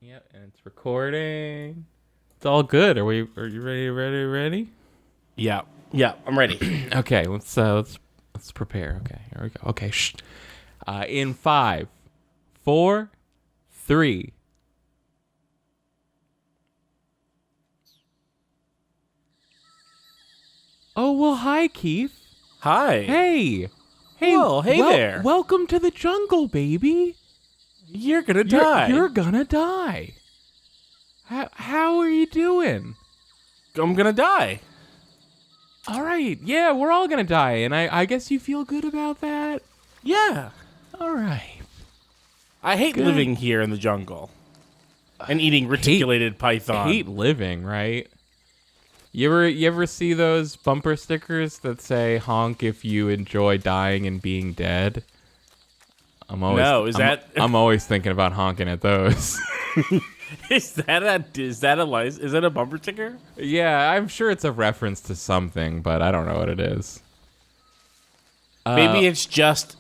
Yep, and it's recording. It's all good. Are you ready? Yeah. Yeah, I'm ready. Okay, let's prepare. Okay, here we go. Okay, shh. In 5, 4, 3. Oh, well, hi, Keith. Hi. Hey. Hey, Whoa, hey there. welcome to the jungle, baby. You're gonna You're die. you're gonna die. How are you doing? I'm gonna die. All right. Yeah, we're all gonna die, and I guess you feel good about that. Yeah. All right. I hate Good. living here in the jungle. And eating reticulated python. Hate living, right? You ever see those bumper stickers that say "honk if you enjoy dying and being dead"? No, is that I'm always thinking about honking at those. is that a bumper sticker? Yeah, I'm sure it's a reference to something, but I don't know what it is. Maybe it's just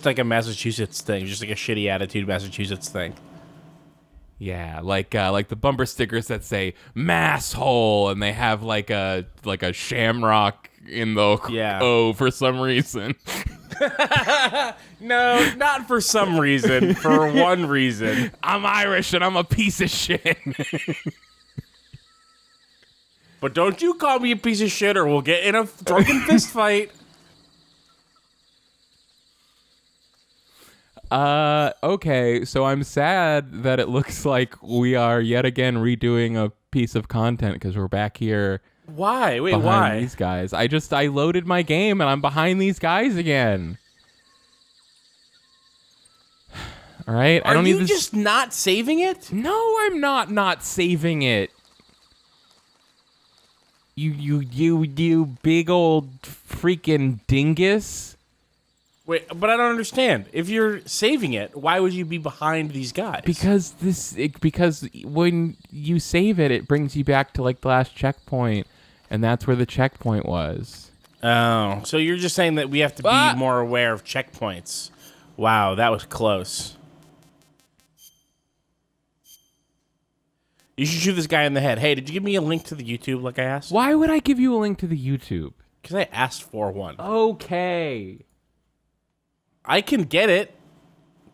like a Massachusetts thing, just like a shitty attitude Massachusetts thing. Yeah, like the bumper stickers that say "masshole" and they have like a shamrock in the Yeah. O for some reason. No, not for some reason. For one reason. I'm Irish and I'm a piece of shit. But don't you call me a piece of shit or we'll get in a drunken fist fight. Okay, so I'm sad that it looks like we are yet again redoing a piece of content because we're back here Why? Wait, behind why? these guys. I loaded my game and I'm behind these guys again. All right, I don't Are need you this. just not saving it? No, I'm not saving it. You big old freaking dingus. Wait, but I don't understand. If you're saving it, why would you be behind these guys? Because when you save it, it brings you back to like the last checkpoint, and that's where the checkpoint was. Oh, so you're just saying that we have to be more aware of checkpoints. Wow, that was close. You should shoot this guy in the head. Hey, did you give me a link to the YouTube like I asked? Why would I give you a link to the YouTube? Because I asked for one. Okay. I can get it,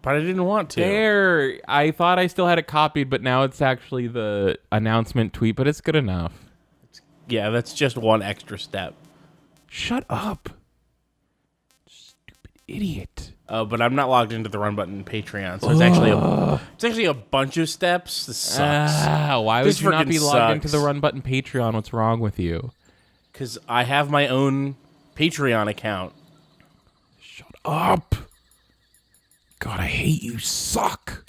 but I didn't want to. There. I thought I still had it copied, but now it's actually the announcement tweet, but it's good enough. Yeah, that's just one extra step. Shut up. Stupid idiot. But I'm not logged into the run button Patreon, so it's actually a bunch of steps. This sucks. Why This would you not be frickin' logged into sucks. the Run Button Patreon? What's wrong with you? Because I have my own Patreon account. Shut up. God, I hate you. Suck.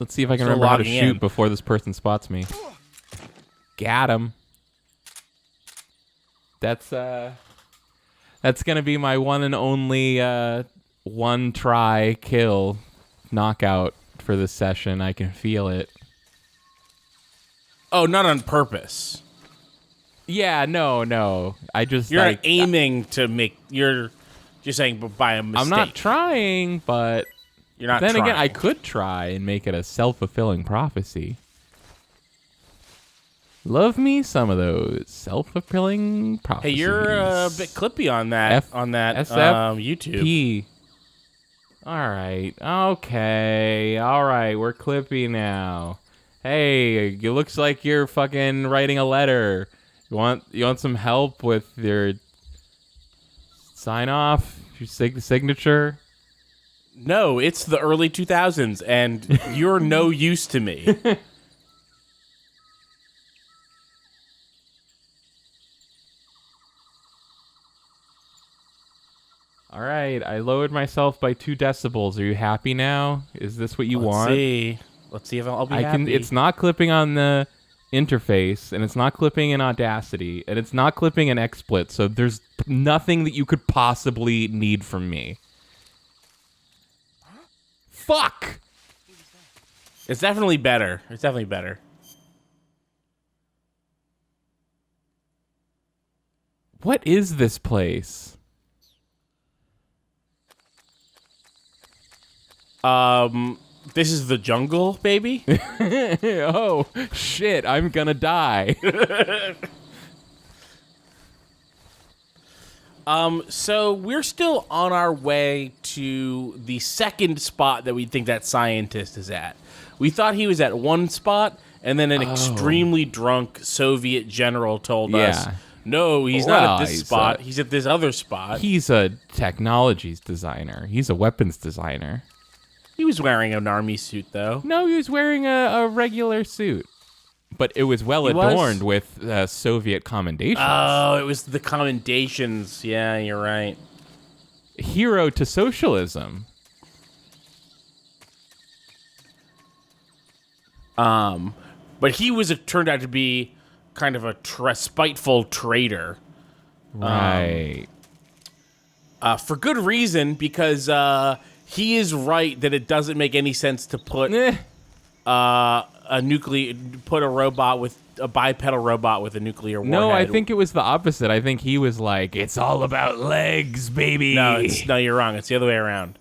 Let's see if I can Still remember how to logging shoot in. before this person spots me. Got him. That's gonna be my one and only one try kill knockout for this session. I can feel it. Oh, not on purpose. Yeah, no. I just You're like aiming to make. You're saying by a mistake. I'm not trying, but You're not. then trying. again, I could try and make it a self-fulfilling prophecy. Love me some of those self-fulfilling Hey, prophecies. you're a bit clippy on that. YouTube. P. All right. Okay. All right. We're clippy now. Hey, it looks like you're fucking writing a letter. You want some help with your sign off, your signature? No, it's the early 2000s, and you're no use to me. All right. I lowered myself by 2 decibels. Are you happy now? Is this what you want? Let's see if I'll be happy. It's not clipping on the interface, and it's not clipping in Audacity, and it's not clipping in XSplit, so there's nothing that you could possibly need from me. Fuck! It's definitely better. It's definitely better. What is this place? This is the jungle, baby. Oh, shit, I'm gonna die. So we're still on our way to the second spot that we think that scientist is at. We thought he was at one spot, and then an extremely drunk Soviet general told us, no, he's not at this spot. He's at this other spot. He's a technologies designer. He's a weapons designer. He was wearing an army suit, though. No, he was wearing a regular suit. But it was well adorned with Soviet commendations. Oh, it was the commendations. Yeah, you're right. Hero to socialism. But he turned out to be kind of a spiteful traitor. Right. For good reason, because he is right that it doesn't make any sense to put a bipedal robot with a nuclear warhead. No, I think it was the opposite. I think he was like, it's all about legs, baby. No, you're wrong. It's the other way around.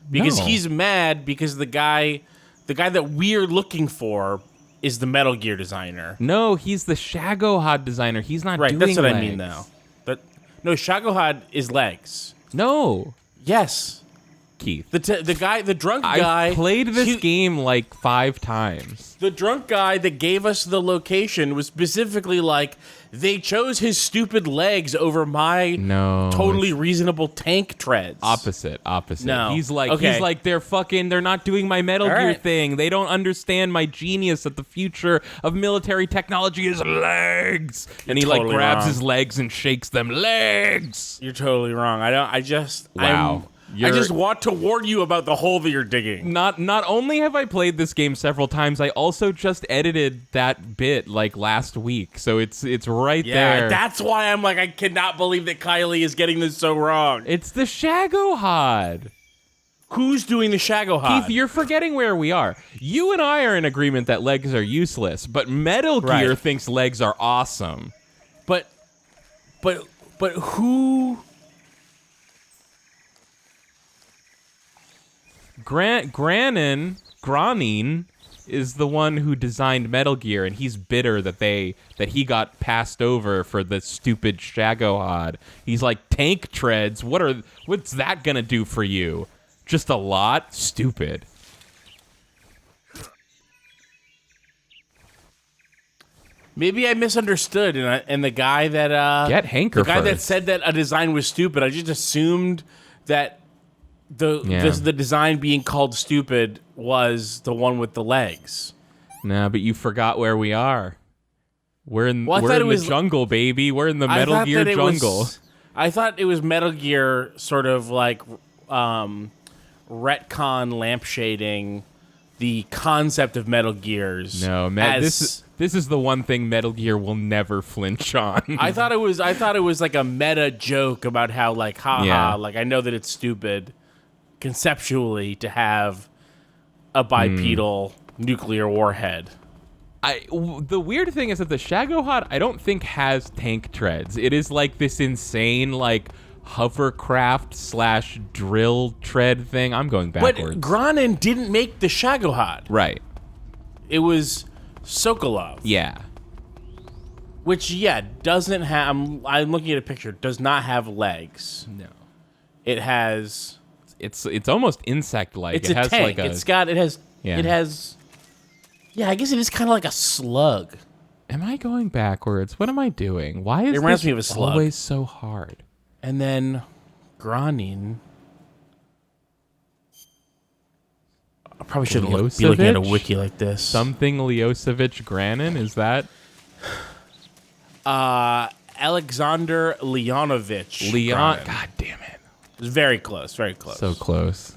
Because he's mad because the guy that we're looking for is the Metal Gear designer. No, he's the Shagohod designer. He's not doing that's what legs. I mean now. No, Shagohod is legs. No. Yes. Keith. The drunk guy. I played this game like 5 times. The drunk guy that gave us the location was specifically like, they chose his stupid legs over my totally reasonable tank treads. Opposite. No. He's like, they're not doing my Metal Gear thing. They don't understand my genius that the future of military technology is legs. And he totally grabs his legs and shakes them. Legs. You're totally wrong. I just want to warn you about the hole that you're digging. Not only have I played this game several times, I also just edited that bit like last week. So it's right there. That's why I'm like, I cannot believe that Kylie is getting this so wrong. It's the Shagohod. Who's doing the Shagohod? Keith, you're forgetting where we are. You and I are in agreement that legs are useless, but Metal Gear thinks legs are awesome. But who? Granin is the one who designed Metal Gear, and he's bitter that he got passed over for the stupid Shagohod. He's like, tank treads, what's that gonna do for you? Just a lot? Stupid. Maybe I misunderstood, and the guy that get Hanker the guy first. that said that a design was stupid, I just assumed that the design being called stupid was the one with the legs. Nah, but you forgot where we are. We're in the jungle, baby. We're in the Metal Gear jungle. I thought it was Metal Gear sort of like retcon lampshading the concept of Metal Gears. No, this is the one thing Metal Gear will never flinch on. I thought it was like a meta joke about how like like I know that it's stupid conceptually to have a bipedal nuclear warhead. The weird thing is that the Shagohod I don't think has tank treads. It is like this insane like hovercraft / drill tread thing. I'm going backwards. But Granin didn't make the Shagohod. Right. It was Sokolov. Yeah. Which doesn't have. I'm looking at a picture. Does not have legs. No. It has. It's almost insect-like. It has tank. It has. Yeah, I guess it is kind of like a slug. Am I going backwards? What am I doing? Why is me of a slug. Always so hard? And then Granin. I probably shouldn't be looking at a wiki like this. Something Leosevich Granin? Is that? Alexander Leonovich. Granin. God damn it. It was very close. Very close. So close.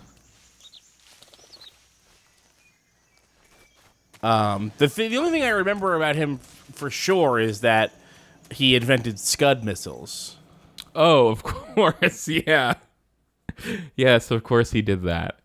The only thing I remember about him for sure is that he invented Scud missiles. Oh, of course. Yeah. Yes, of course he did that.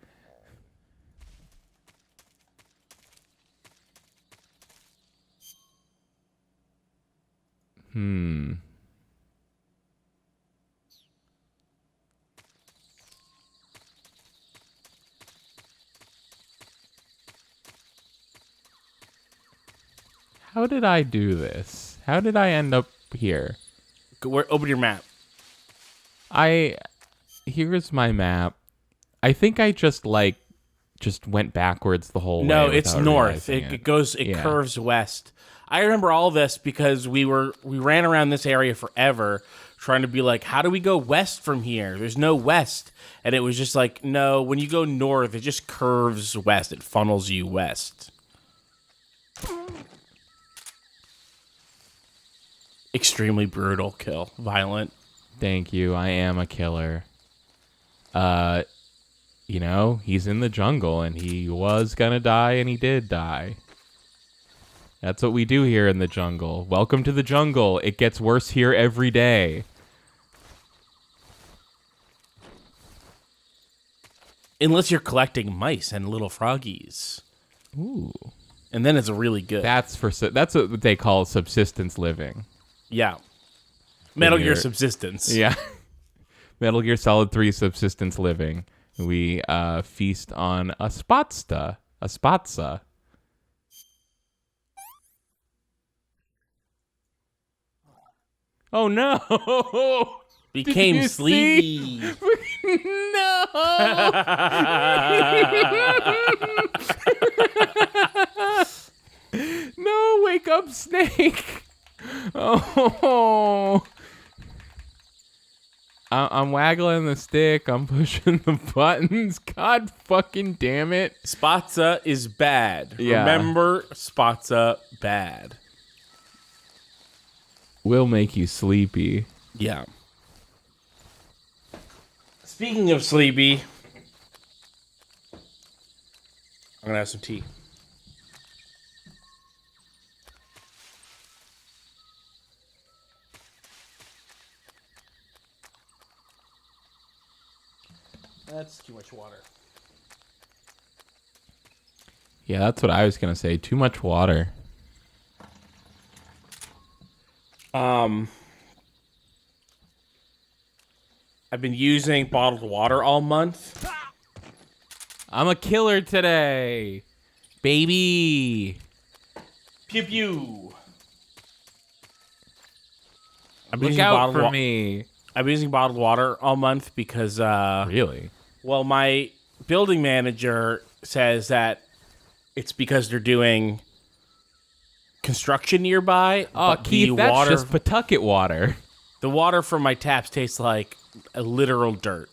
How did I do this? How did I end up here? Open your map. Here's my map. I think I just went backwards the whole way. No, it's north. realizing It curves west. I remember all this because we ran around this area forever trying to be like, how do we go west from here? There's no west. And it was just like, no, when you go north, it just curves west. It funnels you west. Extremely brutal kill. Violent. Thank you. I am a killer. He's in the jungle and he was gonna die and he did die. That's what we do here in the jungle. Welcome to the jungle. It gets worse here every day. Unless you're collecting mice and little froggies. Ooh. And then it's really good. That's what they call subsistence living. Yeah. Metal Gear Subsistence. Yeah. Metal Gear Solid 3 subsistence living. We feast on a spatza. Oh no! Became sleepy. No! No, wake up, Snake! Oh! I'm waggling the stick. I'm pushing the buttons. God fucking damn it. Spatza is bad. Yeah. Remember, Spatza bad. Will make you sleepy. Yeah. Speaking of sleepy, I'm going to have some tea. That's too much water. Yeah, that's what I was going to say. Too much water. I've been using bottled water all month. I'm a killer today. Baby. Pew pew. Look out for me. I've been using bottled water all month because Really? well, my building manager says that it's because they're doing construction nearby. Oh, but Keith, the that's water, just Pawtucket water. the water from my taps tastes like a literal dirt.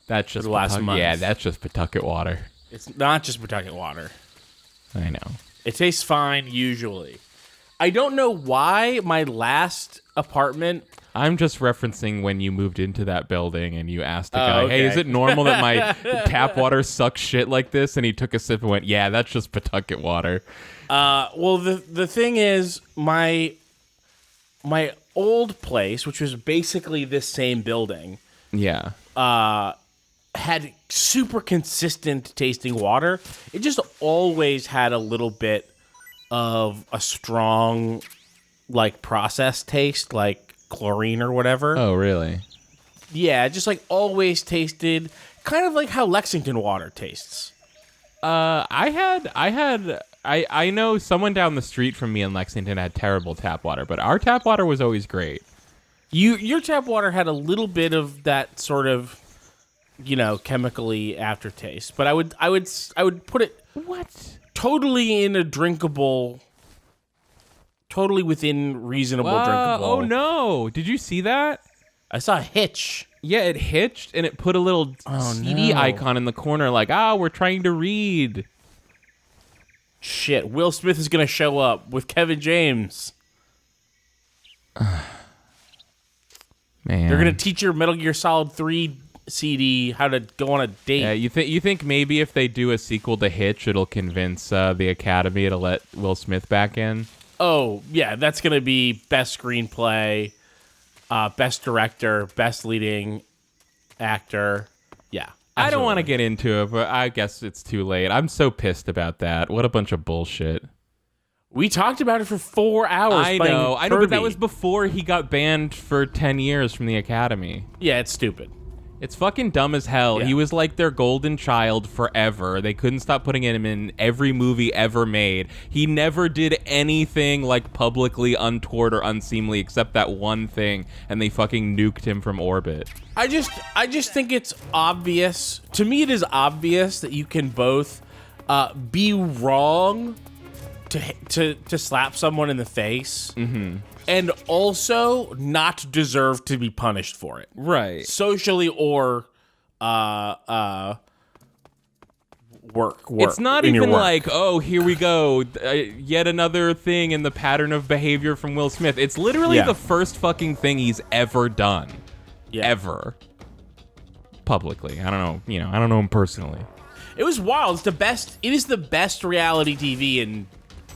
That's just the last month. Yeah, that's just Pawtucket water. It's not just Pawtucket water. I know. It tastes fine usually. I don't know why my last apartment. I'm just referencing when you moved into that building and you asked the Oh, guy, okay. hey, is it normal that my tap water sucks shit like this? And he took a sip and went, yeah, that's just Pawtucket water. Well, the thing is, my old place, which was basically this same building, Yeah. had super consistent tasting water. It just always had a little bit of a strong, like, processed taste, like chlorine or whatever. Oh, really? Yeah, just like always tasted kind of like how Lexington water tastes. I know someone down the street from me in Lexington had terrible tap water, but our tap water was always great. Your tap water had a little bit of that sort of, chemically aftertaste, but I would put it What? totally in a drinkable, totally within reasonable drinkable. Oh, no. Did you see that? I saw a hitch. Yeah, it hitched and it put a little CD no. icon in the corner like, we're trying to read. Shit, Will Smith is gonna show up with Kevin James. Man. They're gonna teach your Metal Gear Solid 3 CD how to go on a date. Yeah, you think maybe if they do a sequel to Hitch, it'll convince the Academy to let Will Smith back in? Oh, yeah, that's gonna be best screenplay, best director, best leading actor. Yeah. I don't want to absolutely. get into it, but I guess it's too late. I'm so pissed about that. What a bunch of bullshit. We talked about it for 4 hours. I playing know, but that Kirby. was before he got banned for 10 years from the Academy. Yeah, it's stupid. It's fucking dumb as hell. Yeah. He was like their golden child forever. They couldn't stop putting him in every movie ever made. He never did anything like publicly untoward or unseemly except that one thing, and they fucking nuked him from orbit. I just think it's obvious. To me, it is obvious that you can both be wrong to slap someone in the face, and also not deserve to be punished for it, Right. socially or work. It's not in your even work. like, oh, here we go, yet another thing in the pattern of behavior from Will Smith. It's literally Yeah. the first fucking thing he's ever done. Yeah. Ever. Publicly. I don't know, I don't know him personally. It was wild. It's the best. It is the best reality TV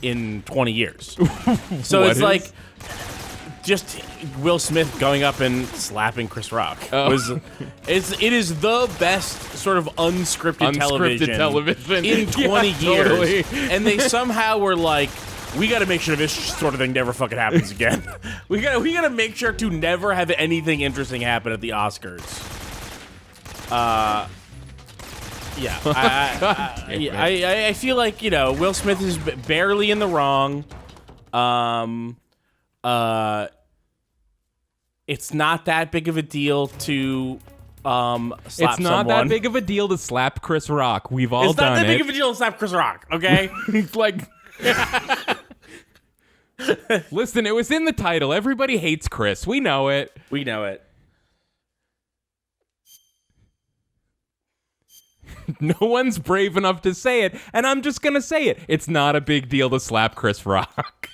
in 20 years. So What it's is? like just Will Smith going up and slapping Chris Rock. Oh. It is the best sort of unscripted television in 20 Yeah, years. totally. And they somehow were like, we got to make sure this sort of thing never fucking happens again. we got to make sure to never have anything interesting happen at the Oscars. Yeah, I feel like, Will Smith is barely in the wrong. It's not that big of a deal to slap It's not someone. that big of a deal to slap Chris Rock. We've all It's done not that it. big of a deal to slap Chris Rock, okay? It's like, listen, it was in the title. Everybody hates Chris. We know it. We know it. No one's brave enough to say it, and I'm just gonna say it. It's not a big deal to slap Chris Rock.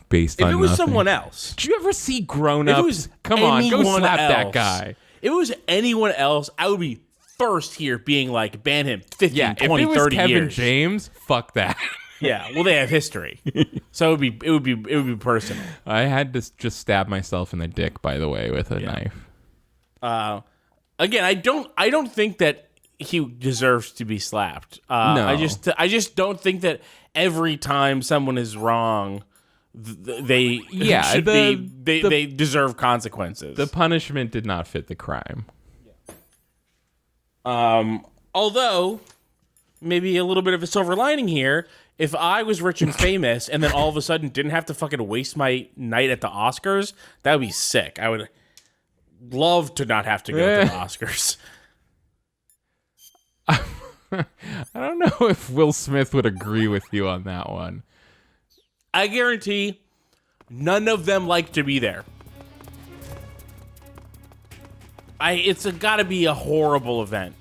Based on If it was nothing. someone else. Did you ever see Grown If it Ups? was Come on, go anyone slap that else- guy. If it was anyone else, I would be first here being like, ban him 15, Yeah, 20, if it was 30 Kevin years. James, fuck that. Yeah, well, they have history. So it would be personal. I had to just stab myself in the dick, by the way, with a knife. Again, I don't think that he deserves to be slapped. No. I just don't think that every time someone is wrong, they should they deserve consequences. The punishment did not fit the crime. Although, maybe a little bit of a silver lining here. If I was rich and famous and then all of a sudden didn't have to fucking waste my night at the Oscars, that would be sick. I would love to not have to go to the Oscars. I don't know if Will Smith would agree with you on that one. I guarantee none of them like to be there. It's got to be a horrible event.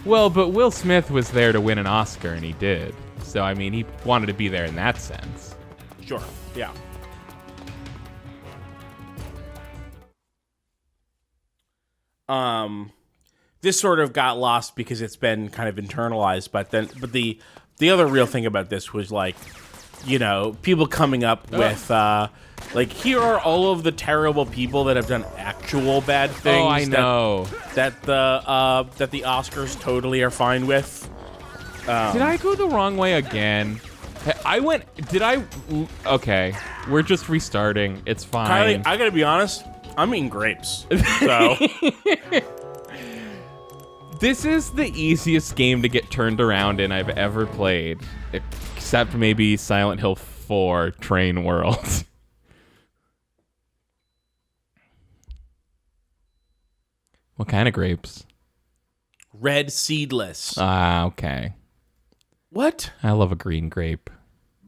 Well, but Will Smith was there to win an Oscar, and he did. So, I mean, he wanted to be there in that sense. Sure, yeah. This sort of got lost because it's been kind of internalized, but the other real thing about this was like, people coming up with like, here are all of the terrible people that have done actual bad things. Oh, I know. that the Oscars totally are fine with. Did I go the wrong way again? Okay, we're just restarting. It's fine. Kylie, I gotta be honest, I'm eating grapes. So This is the easiest game to get turned around in I've ever played, except maybe Silent Hill 4 Train World. What kind of grapes? red seedless. Ah, okay. What? I love a green grape.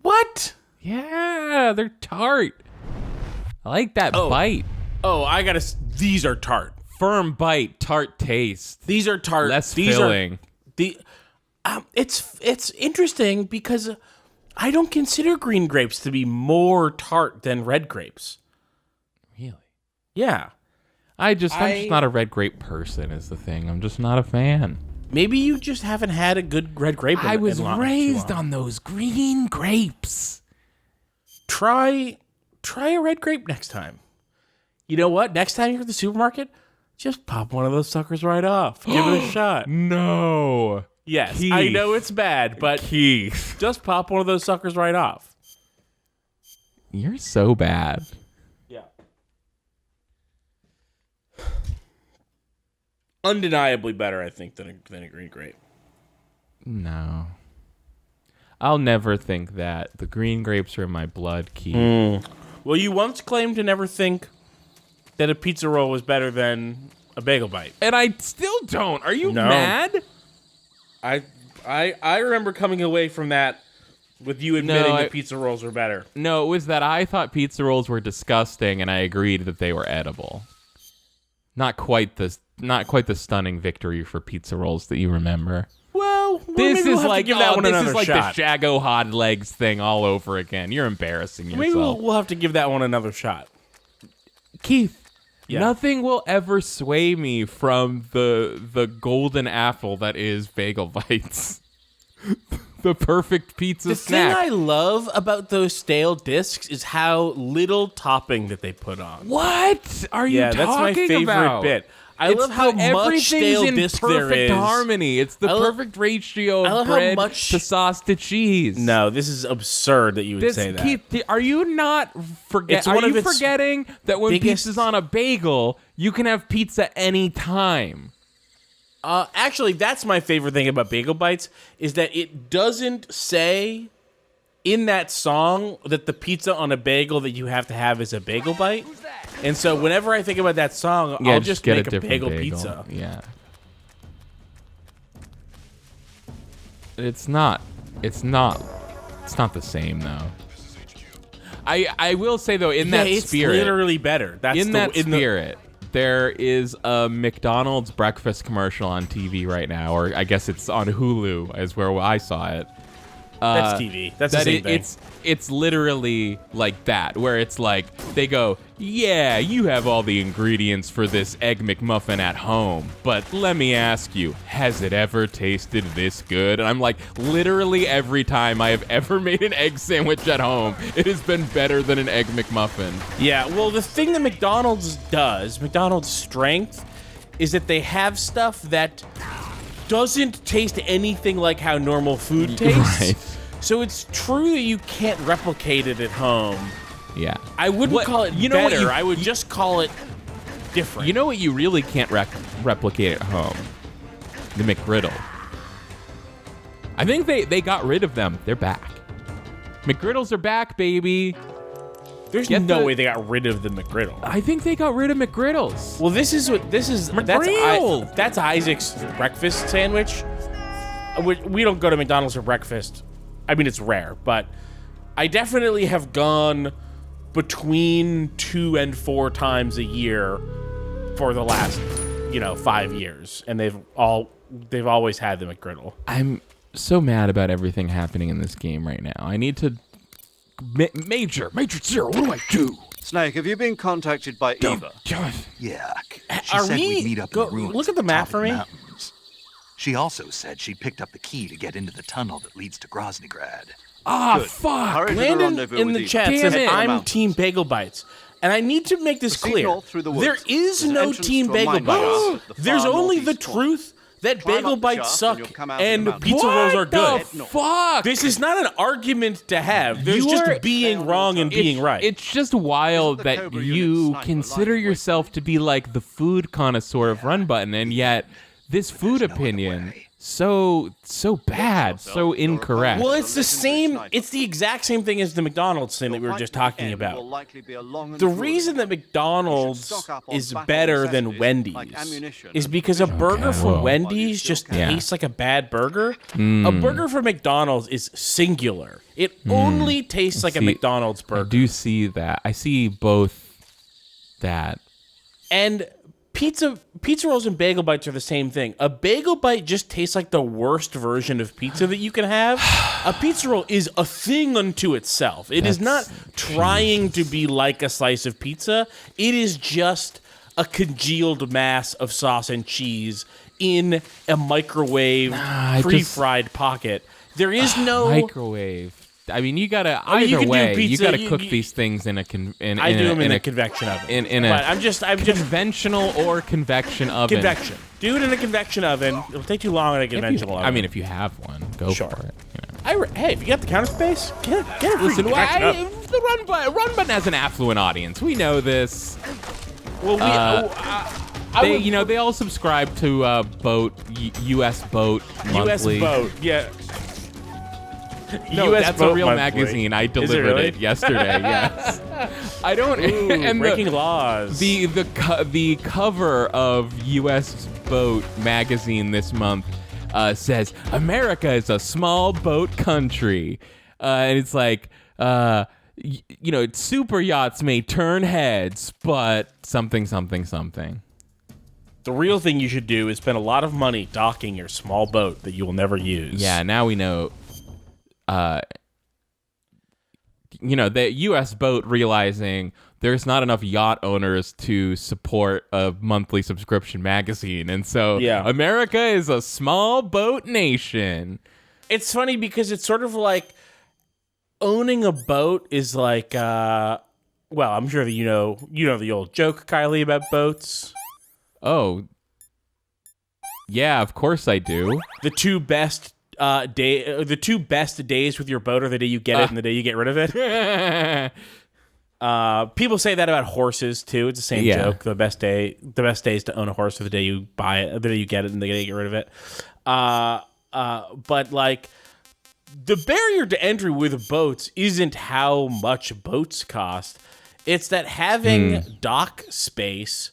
What? Yeah, they're tart. I like that bite. Oh, these are tart. Firm bite, tart taste. These are tart. Less These filling. It's interesting because I don't consider green grapes to be more tart than red grapes. Really? Yeah. I'm just not a red grape person is the thing. I'm just not a fan. Maybe you just haven't had a good red grape. I was raised on those green grapes. Try a red grape next time. You know what? Next time you're at the supermarket, just pop one of those suckers right off. Give it a shot. No. Yes, Keith. I know it's bad, but Keith. just pop one of those suckers right off. You're so bad. Yeah. undeniably better, I think, than a green grape. No. I'll never think that. The green grapes are in my blood, Keith. Well, you once claimed to never think that a pizza roll was better than a bagel bite. And I still don't. Are you mad? I remember coming away from that with you admitting that pizza rolls were better. No, it was that I thought pizza rolls were disgusting, and I agreed that they were edible. Not quite the stunning victory for pizza rolls that you remember. Well, This is like the Jago hot legs thing all over again. You're embarrassing yourself. Maybe we'll have to give that one another shot. Keith, yeah. Nothing will ever sway me from the golden apple that is bagel bites. The perfect pizza snack. The thing I love about those stale discs is how little topping that they put on. What are you talking about? That's my favorite bit. I love how much stale disc there is. Everything's in perfect harmony. It's the perfect ratio of bread to sauce to cheese. No, this is absurd that you would say that. Keith, are you not forgetting that when pizza's on a bagel, you can have pizza anytime? Actually, that's my favorite thing about bagel bites is that it doesn't say in that song that the pizza on a bagel that you have to have is a bagel bite. And so whenever I think about that song, I'll just make a bagel pizza. Yeah. It's not the same though. I will say though, in that spirit, it's literally better. That's in that spirit. There is a McDonald's breakfast commercial on TV right now, or I guess it's on Hulu, is where I saw it. That's TV. That's the same thing. It's literally like that, where it's like, they go, yeah, you have all the ingredients for this Egg McMuffin at home, but let me ask you, has it ever tasted this good? And I'm like, literally every time I have ever made an egg sandwich at home, it has been better than an Egg McMuffin. Yeah, well, the thing that McDonald's does, McDonald's strength, is that they have stuff that doesn't taste anything like how normal food tastes. Right. So it's true that you can't replicate it at home. Yeah. I wouldn't call it better. I would just call it different. You know what you really can't replicate at home? The McGriddle. I think they got rid of them. They're back. McGriddles are back, baby. There's no way they got rid of the McGriddle. I think they got rid of McGriddles. Well, this is that's Isaac's breakfast sandwich. We don't go to McDonald's for breakfast. I mean, it's rare, but I definitely have gone between 2 and 4 times a year for the last, 5 years, and they've always had the McGriddle. I'm so mad about everything happening in this game right now. I need to Major Zero. What do I do? Snake, have you been contacted by Eva? Yeah. She said we'd meet up in the ruins. Look at the map for me. Mountains. She also said she picked up the key to get into the tunnel that leads to Groznygrad. Fuck. Landon in the chat says, I'm Team Bagel Bites. And I need to make this clear. There is no Team Bagel Bites. There's only the truth that bagel bites suck and pizza rolls are good. Fuck? This is not an argument to have. There's just being wrong and being right. It's just wild that you consider yourself to be like the food connoisseur of Run Button, and yet this food opinion so bad, so incorrect. Well, it's the same. It's the exact same thing as the McDonald's thing that we were just talking about. The reason that McDonald's is better than Wendy's is because a burger from Wendy's just tastes like a bad burger. A burger from McDonald's is singular. It only tastes like a McDonald's burger. I do see that. I see both that. And pizza rolls and bagel bites are the same thing. A bagel bite just tastes like the worst version of pizza that you can have. A pizza roll is a thing unto itself. It is not trying to be like a slice of pizza. It is just a congealed mass of sauce and cheese in a microwave pre-fried pocket. There is no microwave. I mean, you gotta either way. You gotta cook these things in a in a convection oven. In a conventional or convection oven. Convection. Do it in a convection oven. It'll take too long in a conventional oven. I mean, if you have one, go for it. Hey, if you got the counter space, get it. Listen, the Run Button has an affluent audience. We know this. Well, They all subscribe to U.S. Boat Monthly. U.S. Boat, yeah. No, US that's Boat a real Monthly. magazine. I delivered really? it yesterday. Yes. I don't. Ooh, and breaking laws. The cover of U.S. Boat magazine this month says America is a small boat country, and it's like super yachts may turn heads, but something. The real thing you should do is spend a lot of money docking your small boat that you will never use. Yeah, now we know. The U.S. Boat realizing there's not enough yacht owners to support a monthly subscription magazine, and so America is a small boat nation. It's funny because it's sort of like owning a boat is like, I'm sure that you know the old joke, Kylie, about boats. Oh, yeah, of course I do. The two best days with your boat are the day you get it and the day you get rid of it. People say that about horses too. It's the same joke. The best days to own a horse are the day you buy it, the day you get it, and the day you get rid of it. But like the barrier to entry with boats isn't how much boats cost. It's that having dock space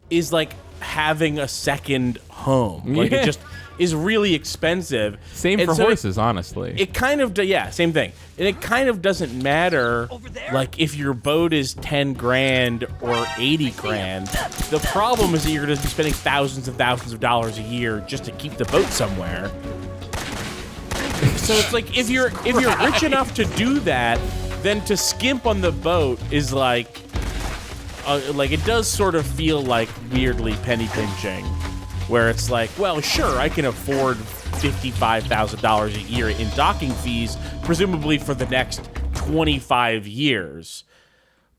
is like having a second home. Like it just is really expensive. Same for horses, honestly. It kind of, same thing. And it kind of doesn't matter, like, if your boat is 10 grand or 80 grand. The problem is that you're going to be spending thousands and thousands of dollars a year just to keep the boat somewhere. So it's like, if you're rich enough to do that, then to skimp on the boat is like it does sort of feel like weirdly penny pinching. Where it's like, well, sure, I can afford $55,000 a year in docking fees, presumably for the next 25 years.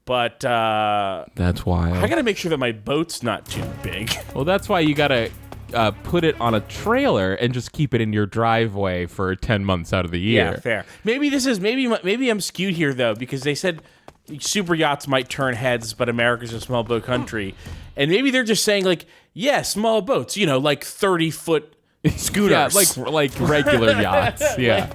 But that's why I got to make sure that my boat's not too big. Well, that's why you got to put it on a trailer and just keep it in your driveway for 10 months out of the year. Yeah, fair. Maybe I'm skewed here though, because they said super yachts might turn heads, but America's a small boat country. And maybe they're just saying like, yeah, small boats, like 30-foot schooners. Yeah, like regular yachts. Yeah.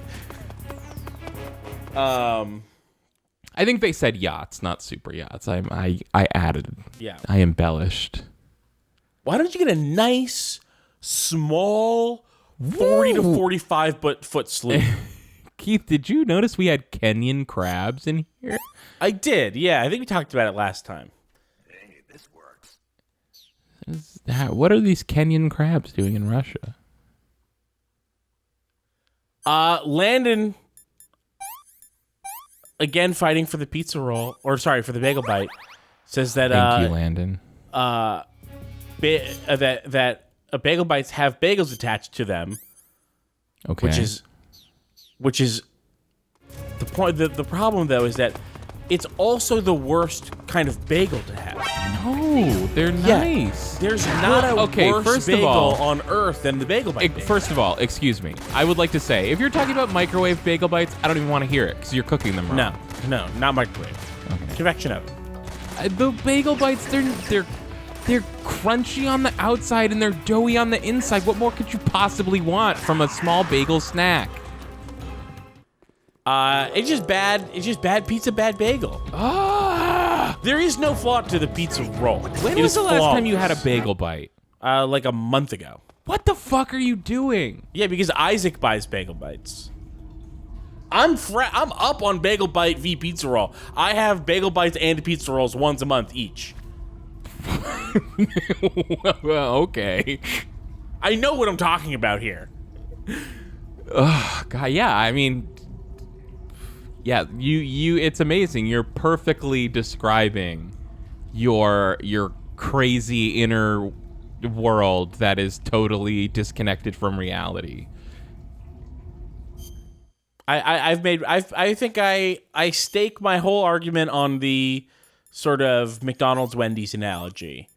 I think they said yachts, not super yachts. I added. Yeah. I embellished. Why don't you get a nice, small, 40 to 45 foot sloop? Keith, did you notice we had Kenyan crabs in here? I did, yeah. I think we talked about it last time. Hey, this works. What are these Kenyan crabs doing in Russia? Landon, again fighting for the pizza roll, for the bagel bite, says that Thank you, Landon. That bagel bites have bagels attached to them. Okay. Which is the point. The problem though is that it's also the worst kind of bagel to have. No, they're nice. There's not a worse first bagel of all, on earth than the bagel bite. First of all, excuse me. I would like to say, if you're talking about microwave bagel bites, I don't even want to hear it because you're cooking them wrong. No, not microwave. Okay. Convection oven. The bagel bites, they're crunchy on the outside and they're doughy on the inside. What more could you possibly want from a small bagel snack? It's just bad pizza, bad bagel. There is no flaw to the pizza roll. When was the last time you had a bagel bite? Like a month ago. What the fuck are you doing? Yeah, because Isaac buys bagel bites. I'm up on bagel bite v pizza roll. I have bagel bites and pizza rolls once a month each. Well, okay. I know what I'm talking about here. Oh, God, yeah. I mean, yeah, you. It's amazing. You're perfectly describing your crazy inner world that is totally disconnected from reality. I think I stake my whole argument on the sort of McDonald's Wendy's analogy.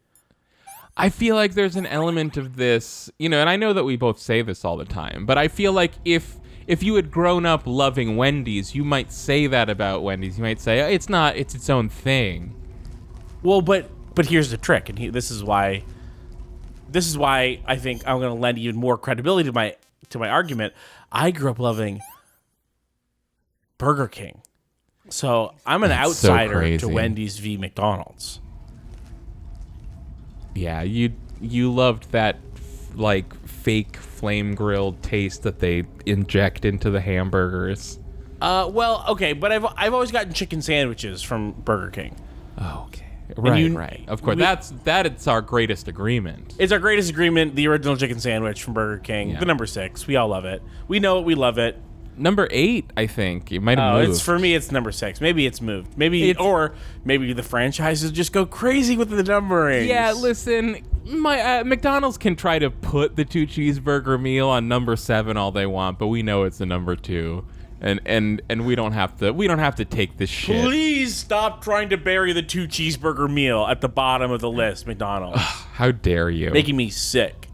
I feel like there's an element of this, and I know that we both say this all the time, but I feel like if you had grown up loving Wendy's, you might say that about Wendy's. You might say, it's its own thing. Well, but here's the trick, and this is why this is why I think I'm going to lend even more credibility to my argument. I grew up loving Burger King. So I'm an That's so outsider to crazy. Wendy's v. McDonald's. Yeah, you loved that like fake flame grilled taste that they inject into the hamburgers. Well, okay, but I've always gotten chicken sandwiches from Burger King. Oh, okay. Right, you- right. Of course, we- it's our greatest agreement. It's our greatest agreement, the original chicken sandwich from Burger King, Yeah. the number 6. We all love it. We know it, we love it. Number 8, I think. It might have Oh, moved. it's for me. It's number 6. Maybe it's moved. Maybe the franchises just go crazy with the numbering. Yeah, listen, my McDonald's can try to put the 2 cheeseburger meal on number 7 all they want, but we know it's the number 2, and we don't have to take this shit. Please stop trying to bury the 2 cheeseburger meal at the bottom of the list, McDonald's. How dare you? Making me sick.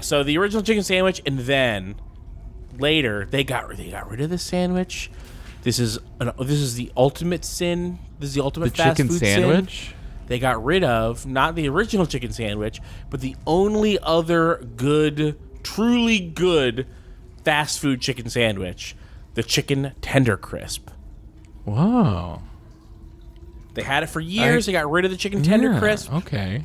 So the original chicken sandwich, and then later they got rid of the sandwich. This is the ultimate sin. This is the ultimate the fast chicken food sandwich. sin. They got rid of not the original chicken sandwich, but the only other good, truly good fast food chicken sandwich, the chicken tender crisp. Whoa. They had it for years. They got rid of the chicken tender Yeah, crisp. Okay.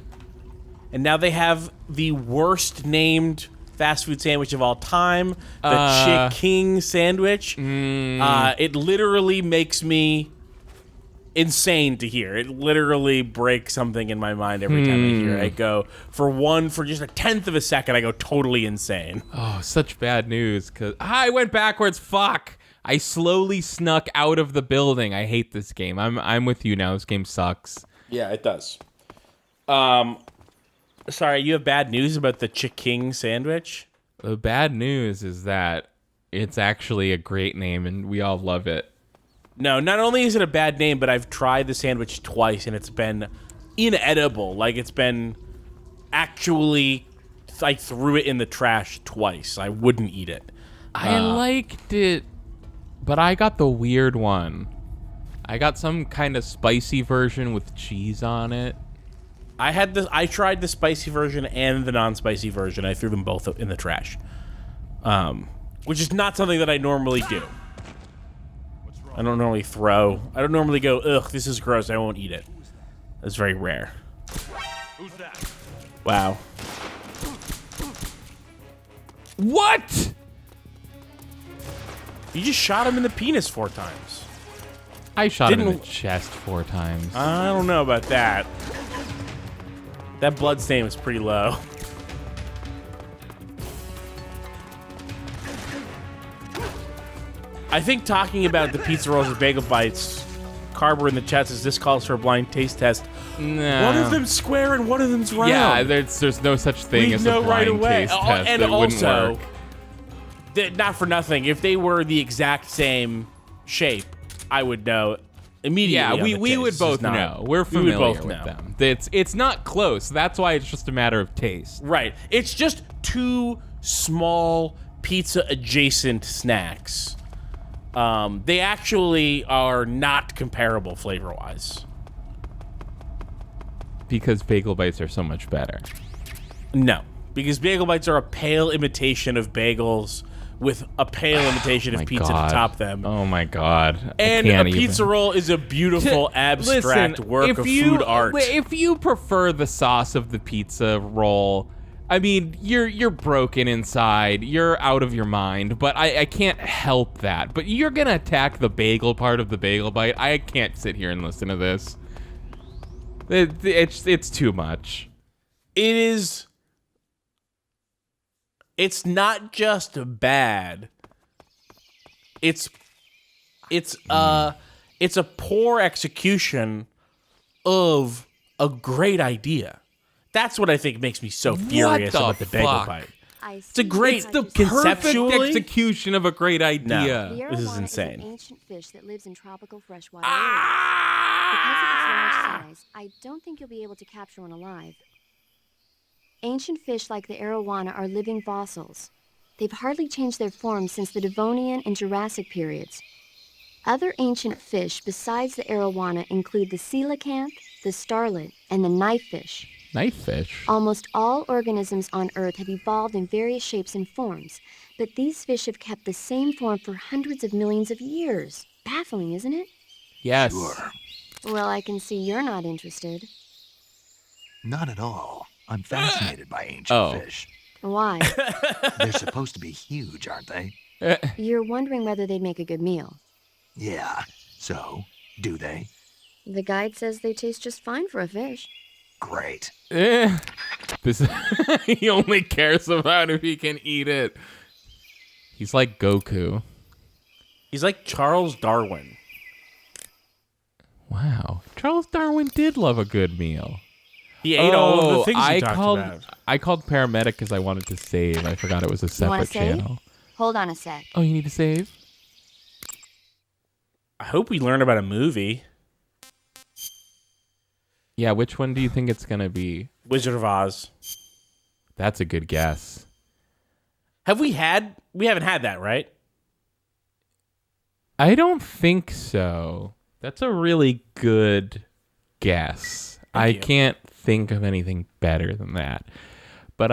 And now they have the worst named fast food sandwich of all time, the Chick-King sandwich. It literally makes me insane to hear. It literally breaks something in my mind every time I hear it. I go, for just a tenth of a second, I go totally insane. Oh, such bad news, because I went backwards. Fuck. I slowly snuck out of the building. I hate this game. I'm with you now. This game sucks. Yeah, it does. Sorry, you have bad news about the Chick-King sandwich? The bad news is that it's actually a great name, and we all love it. No, not only is it a bad name, but I've tried the sandwich twice, and it's been inedible. Like, it's been actually... I threw it in the trash twice. I wouldn't eat it. I liked it, but I got the weird one. I got some kind of spicy version with cheese on it. I tried the spicy version and the non-spicy version. I threw them both in the trash, which is not something that I normally do. I don't normally throw. I don't normally go, ugh, this is gross. I won't eat it. That's very rare. Who's that? Wow. What? You just shot him in the penis 4 times. I shot him in the Didn't- chest 4 times. I don't know about that. That blood stain was pretty low. I think talking about the pizza rolls and bagel bites, Carver in the chat says this calls for a blind taste test. No. One of them's square and one of them's round. Yeah, there's no such thing We as know a right blind away. taste Oh, test. and It wouldn't also, work. not for nothing, if they were the exact same shape, I would know immediately. Yeah, on we the would taste. This is both not- know. We're we familiar would both with know. them. It's not close. That's why it's just a matter of taste. Right. It's just 2 small pizza-adjacent snacks. They actually are not comparable flavor-wise. Because bagel bites are so much better. No, because bagel bites are a pale imitation of bagels with a pale imitation of My pizza God. to top them. Oh my God. I And a can't pizza even. roll is a beautiful, abstract Listen, work if of you- food art. If you prefer the sauce of the pizza roll, I mean, you're broken inside. You're out of your mind. But I can't help that. But you're gonna attack the bagel part of the bagel bite. I can't sit here and listen to this. It's too much. It is. It's not just bad. It's a poor execution of a great idea. That's what I think makes me so furious the about the bagel fuck? bite. It's a great- It's the Perfect Conceptually? execution of a great idea. The This is arowana insane. an ancient fish that lives in tropical freshwater areas. Because of its large size, I don't think you'll be able to capture one alive. Ancient fish like the arowana are living fossils. They've hardly changed their form since the Devonian and Jurassic periods. Other ancient fish besides the arowana include the coelacanth, the starlet, and the knifefish. Knifefish? Almost all organisms on Earth have evolved in various shapes and forms, but these fish have kept the same form for hundreds of millions of years. Baffling, isn't it? Yes. Sure. Well, I can see you're not interested. Not at all. I'm fascinated by ancient fish. Why? They're supposed to be huge, aren't they? You're wondering whether they'd make a good meal. Yeah. So, do they? The guide says they taste just fine for a fish. Great. This he only cares about if he can eat it. He's like Goku. He's like Charles Darwin. Wow. Charles Darwin did love a good meal. He ate all of the things he talked about. I called paramedic because I wanted to save. I forgot it was a wanna separate save? channel. Hold on a sec. Oh, you need to save? I hope we learn about a movie. Yeah, which one do you think it's going to be? Wizard of Oz. That's a good guess. We haven't had that, right? I don't think so. That's a really good guess. I can't think of anything better than that. But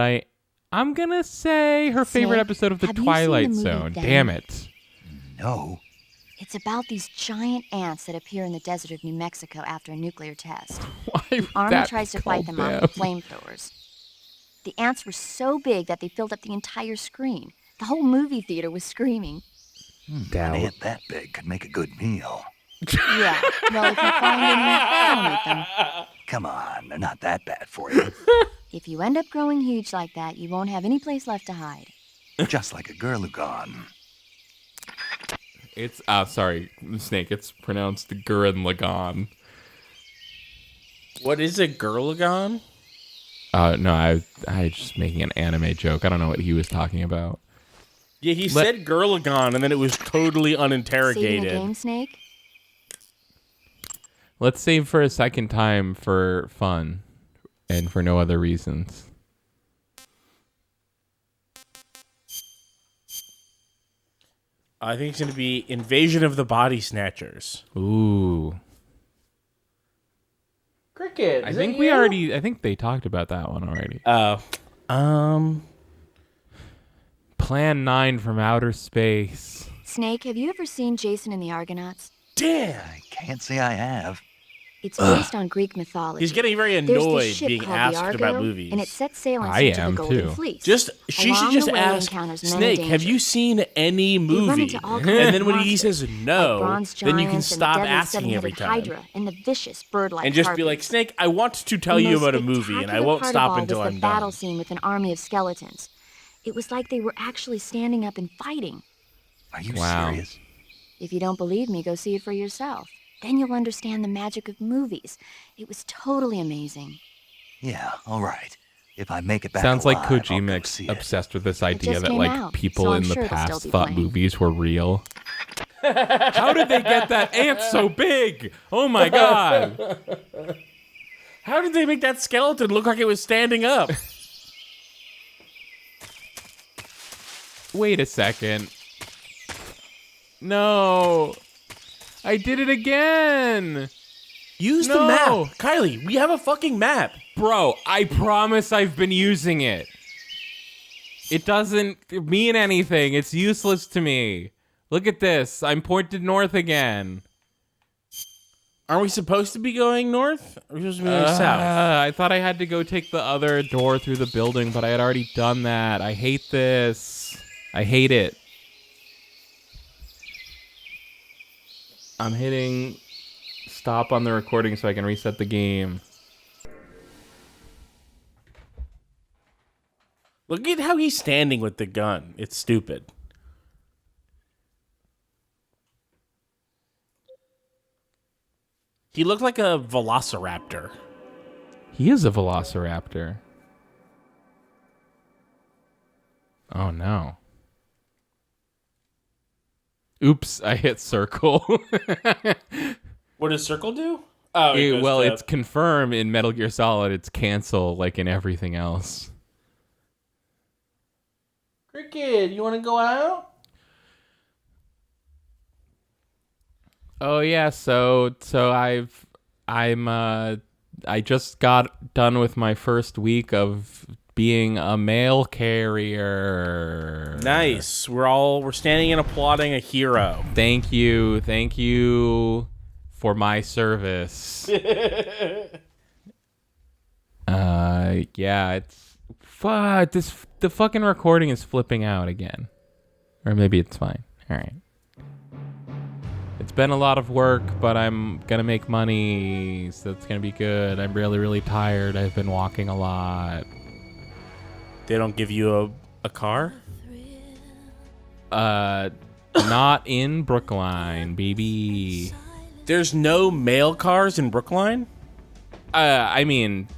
I'm going to say her favorite episode of The have you Twilight seen the movie Zone. Them? Damn it. No. It's about these giant ants that appear in the desert of New Mexico after a nuclear test. Why The army that tries to called fight them off with flamethrowers. The ants were so big that they filled up the entire screen. The whole movie theater was screaming. An ant that big could make a good meal. Yeah, well, if you find any, don't eat them. Come on, they're not that bad for you. If you end up growing huge like that, you won't have any place left to hide. Just like a girl gone. It's, sorry, Snake. It's pronounced Gurren Lagann. What is a Gurlagon? No, I was just making an anime joke. I don't know what he was talking about. Yeah, he said Gurlagon, and then it was totally Saving uninterrogated. the game, Snake? Let's save for a second time for fun and for no other reasons. I think it's going to be Invasion of the Body Snatchers. Ooh. Cricket. I think I think they talked about that one already. Plan 9 from outer space. Snake, have you ever seen Jason and the Argonauts? Damn. I can't say I have. It's based on Greek mythology. He's getting very There's annoyed this ship being called the asked Argo, about movies. and it sets sail in I search of am, the Golden too. Fleece. She Along should just the way, ask encounters many Snake, have you dangers. seen any They run movie? into all kinds And of then when he monsters, says like no, bronze then you can giants and the stop deadly asking every seven-headed time. Hydra and the vicious bird-like And just be like, harpies. Snake, I want to tell The you most about a movie, and I spectacular won't part stop of all until was I'm the battle done. scene with an army of skeletons. It was like they were actually standing up and fighting. Are you Wow. serious? If you don't believe me, go see it for yourself. Then you'll understand the magic of movies. It was totally amazing. Yeah, all right. If I make it back Sounds like alive, I'll go Kojima see it. obsessed with this idea just that came like out, people so in I'm the sure it'll past still be thought playing. movies were real. How did they get that ant so big? Oh my god. How did they make that skeleton look like it was standing up? Wait a second. No. I did it again. Use the No. map. Kylie, we have a fucking map. Bro, I promise I've been using it. It doesn't mean anything. It's useless to me. Look at this. I'm pointed north again. Aren't we supposed to be going north? Or are we supposed to be going south? I thought I had to go take the other door through the building, but I had already done that. I hate this. I hate it. I'm hitting stop on the recording so I can reset the game. Look at how he's standing with the gun. It's stupid. He looked like a velociraptor. He is a velociraptor. Oh no. Oops, I hit circle. What does circle do? Oh, It's confirmed in Metal Gear Solid. It's cancel like in everything else. Cricket, you want to go out? Oh yeah, so I'm I just got done with my first week of being a mail carrier. Nice. We're standing and applauding a hero. Thank you for my service. Yeah, it's the fucking recording is flipping out again. Or maybe it's fine. All right. It's been a lot of work, but I'm gonna make money, so it's gonna be good. I'm really, really tired. I've been walking a lot. They don't give you a car? Not in Brookline, baby. There's no mail cars in Brookline? I mean,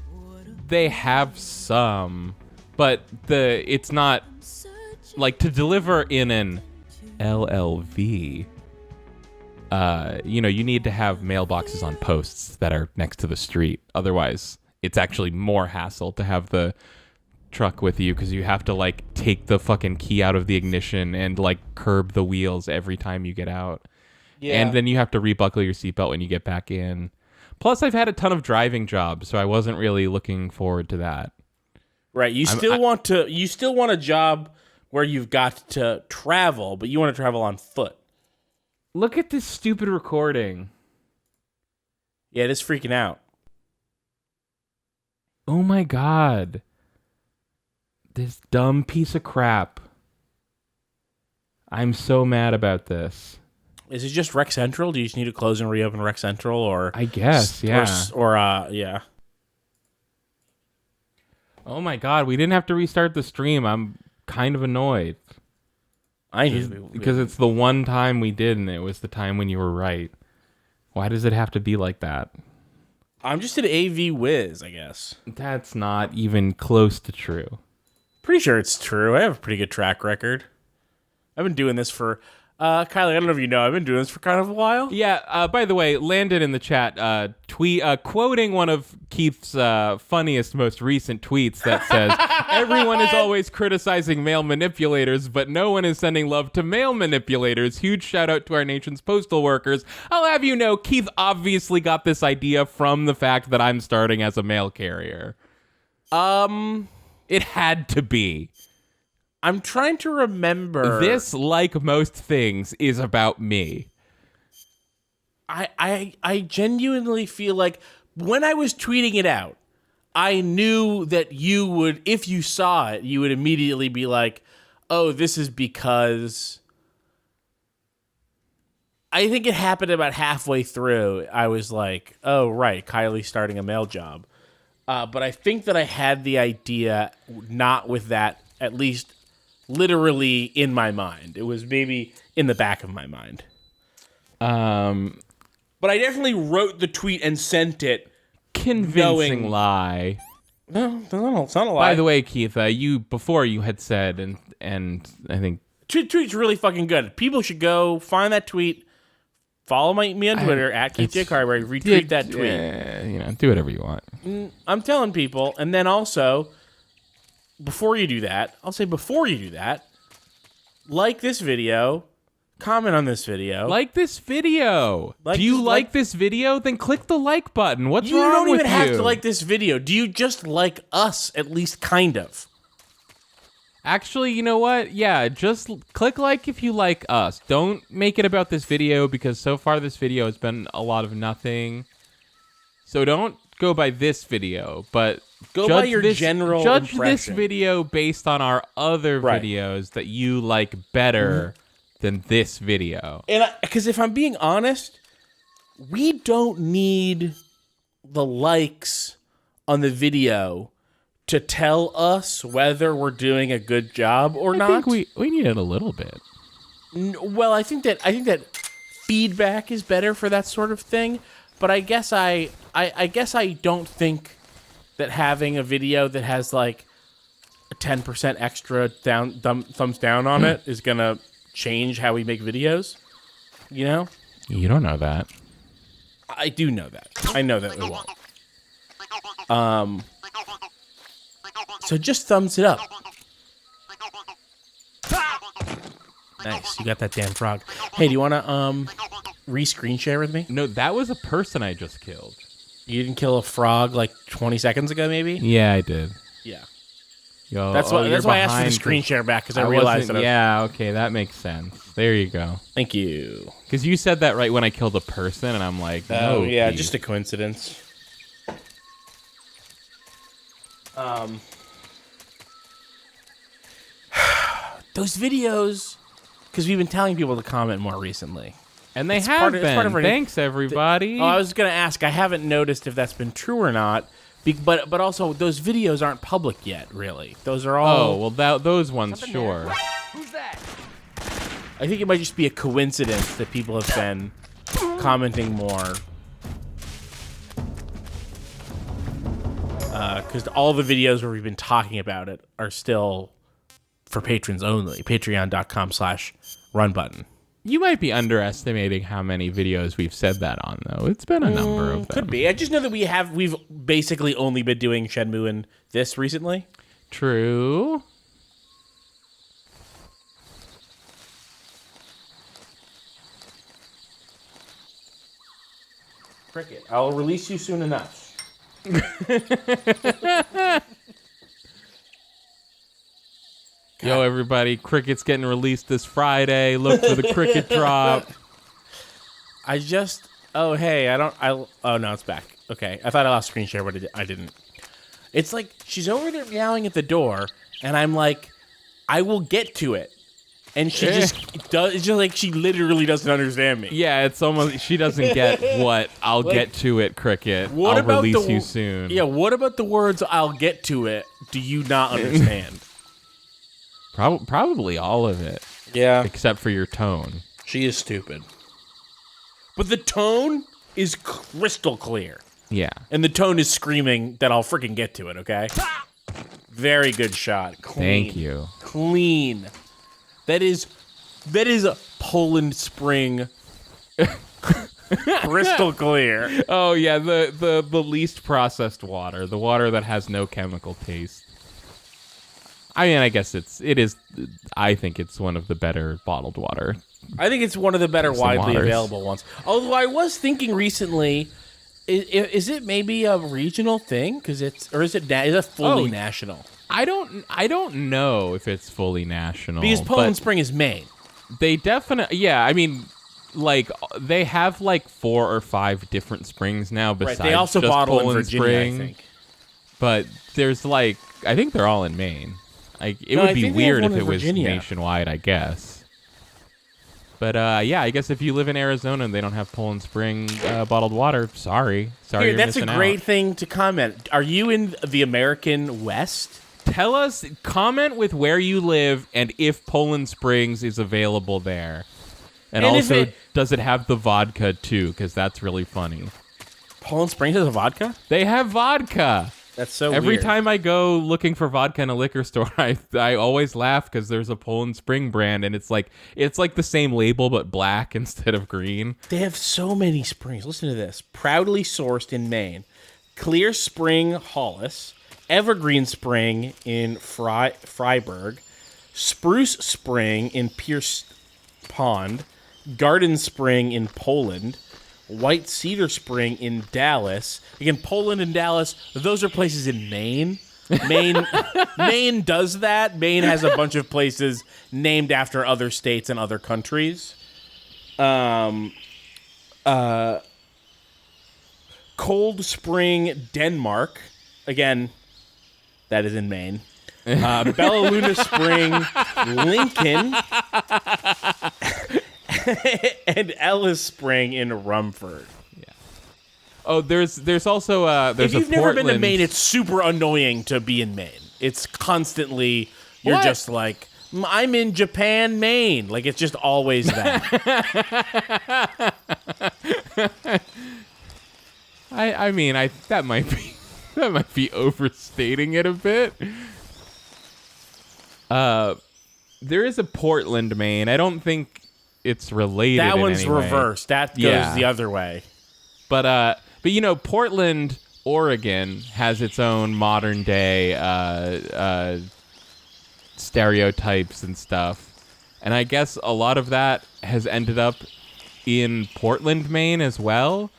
they have some, but it's not like to deliver in an LLV. You need to have mailboxes on posts that are next to the street. Otherwise, it's actually more hassle to have the truck with you because you have to like take the fucking key out of the ignition and like curb the wheels every time you get out. Yeah. And then you have to rebuckle your seatbelt when you get back in. Plus, I've had a ton of driving jobs, so I wasn't really looking forward to that. Right. You still want a job where you've got to travel, but you want to travel on foot. Look at this stupid recording. Yeah, it is freaking out. Oh my god. This dumb piece of crap. I'm so mad about this. Is it just Rec Central? Do you just need to close and reopen Rec Central, or I guess, yeah. Yeah. Oh my god, we didn't have to restart the stream. I'm kind of annoyed. I knew because it's the one time we did, and it was the time when you were right. Why does it have to be like that? I'm just an AV whiz, I guess. That's not even close to true. Pretty sure it's true. I have a pretty good track record. I've been doing this for... Kylie, I don't know if you know, I've been doing this for kind of a while. Yeah, by the way, Landon in the chat quoting one of Keith's funniest, most recent tweets that says, everyone is always criticizing male manipulators, but no one is sending love to male manipulators. Huge shout out to our nation's postal workers. I'll have you know, Keith obviously got this idea from the fact that I'm starting as a mail carrier. It had to be. I'm trying to remember. This, like most things, is about me. I genuinely feel like when I was tweeting it out, I knew that you would, if you saw it, you would immediately be like, oh, this is because... I think it happened about halfway through. I was like, oh, right, Kylie's starting a mail job. But I think that I had the idea not with that, at least... literally in my mind. It was maybe in the back of my mind. But I definitely wrote the tweet and sent it. Convincing lie. No, it's not a lie. By the way, Keith, before you had said, and I think... Tweet's really fucking good. People should go find that tweet. Follow me on Twitter, at Keith J. Carberry. Retweet that tweet. Do whatever you want. I'm telling people. And then also... before you do that, like this video, comment on this video. Like this video. Do you like this video? Then click the like button. What's wrong with you? You don't even have to like this video. Do you just like us, at least kind of? Actually, you know what? Yeah, just click like if you like us. Don't make it about this video because so far this video has been a lot of nothing. So don't go by this video, but... go by your general judge impression. This video based on our other videos that you like better than this video. And because if I'm being honest, we don't need the likes on the video to tell us whether we're doing a good job or not. I think we need it a little bit. Well, I think that feedback is better for that sort of thing. But I guess I don't think that having a video that has like a 10% extra thumbs down on it is gonna change how we make videos. You know? You don't know that. I do know that. I know that it won't. So just thumbs it up. Nice. You got that damn frog. Hey, do you want to re-screen share with me? No, that was a person I just killed. You didn't kill a frog like 20 seconds ago, maybe? Yeah, I did. Yeah. Yo, That's why I asked for the behind screen 'cause share back, because I I realized that. wasn't- yeah, okay, that makes sense. There you go. Thank you. Because you said that right when I killed a person, and I'm like, Oh, no, yeah, Keith. just a coincidence. Those videos, because we've been telling people to comment more recently. And they It's have part of- it's been. part of our- Thanks, everybody. Oh, I was going to ask. I haven't noticed if that's been true or not. But also, those videos aren't public yet, really. Those are all... Oh, well, those ones, sure. Who's that? I think it might just be a coincidence that people have been commenting more. Because all the videos where we've been talking about it are still for patrons only. Patreon.com/runbutton. You might be underestimating how many videos we've said that on, though. It's been a number of them. Could be. I just know that we've basically only been doing Shenmue and this recently. True. Cricket, I'll release you soon enough. Yo, everybody, Cricket's getting released this Friday. Look for the Cricket drop. Oh, hey, oh, no, it's back. Okay, I thought I lost screen share, but I didn't. It's like, she's over there meowing at the door, and I'm like, I will get to it. And she just does, it's just like she literally doesn't understand me. Yeah, it's almost, she doesn't get what I'll get to it, Cricket. I'll release you soon. Yeah, what about the words I'll get to it do you not understand? Probably all of it. Yeah. Except for your tone. She is stupid. But the tone is crystal clear. Yeah. And the tone is screaming that I'll freaking get to it, okay? Very good shot. Clean. Thank you. Clean. That is a Poland Spring. Crystal clear. Oh yeah, the least processed water, the water that has no chemical taste. I mean, I guess it is. I think it's one of the better bottled water. I think it's one of the better widely waters. available ones. Although I was thinking recently, is it maybe a regional thing? Is it fully national? I don't know if it's fully national. Because Poland but Spring is Maine. They definitely, yeah. I mean, like they have like 4 or 5 different springs now. Besides, Right. They also just bottle Poland in Virginia, Spring, I think. But there's like, I think they're all in Maine. Like it No, would I be think they have weird one if in it was Virginia. nationwide, I guess. But yeah, I guess if you live in Arizona and they don't have Poland Spring bottled water, sorry, Here, you're that's a missing great out. thing to comment. Are you in the American West? Tell us, comment with where you live and if Poland Springs is available there. And And if also, does it have the vodka too? Because that's really funny. Poland Springs has a vodka? They have vodka. That's so Every weird. time I go looking for vodka in a liquor store, I always laugh because there's a Poland Spring brand and it's like the same label but black instead of green. They have so many springs. Listen to this. Proudly sourced in Maine. Clear Spring, Hollis. Evergreen Spring in Freiburg. Spruce Spring in Pierce Pond. Garden Spring in Poland. White Cedar Spring in Dallas. Again, Poland and Dallas, those are places in Maine. Maine does that. Maine has a bunch of places named after other states and other countries. Cold Spring, Denmark. Again, that is in Maine. Bella Luna Spring, Lincoln. And Ellis Spring in Rumford. Oh, there's also there's If you've a never Portland. been to Maine, it's super annoying to be in Maine. It's constantly, you're What? just like, I'm in Japan, Maine. Like, it's just always that. I mean, that might be overstating it a bit. There is a Portland, Maine. I don't think it's related. That in one's any way. reversed. That goes Yeah. the other way. But you know, Portland, Oregon has its own modern day stereotypes and stuff, and I guess a lot of that has ended up in Portland, Maine, as well.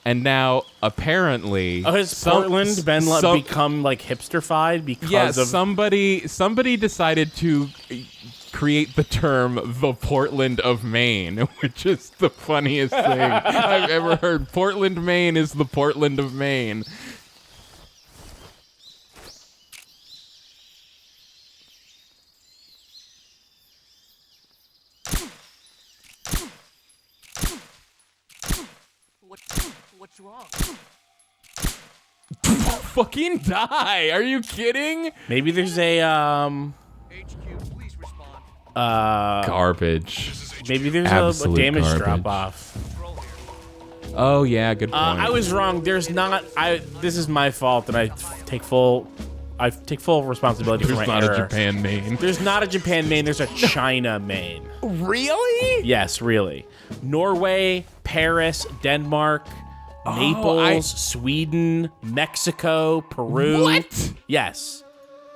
And now, apparently, Oh, has Portland been become like hipster-fied because of somebody decided to create the term the Portland of Maine, which is the funniest thing I've ever heard. Portland, Maine is the Portland of Maine. What's wrong? Fucking die! Are you kidding? maybe there's a HQ, please respond. Garbage. maybe there's a Absolute damage garbage. drop off. Oh yeah, good point. I was wrong. There's not. This is my fault, and I take full responsibility for There's my not error. a Japan Maine. There's not a Japan Maine. There's a China Maine. Really? Yes, really. Norway, Paris, Denmark, Naples, Sweden, Mexico, Peru. What? Yes.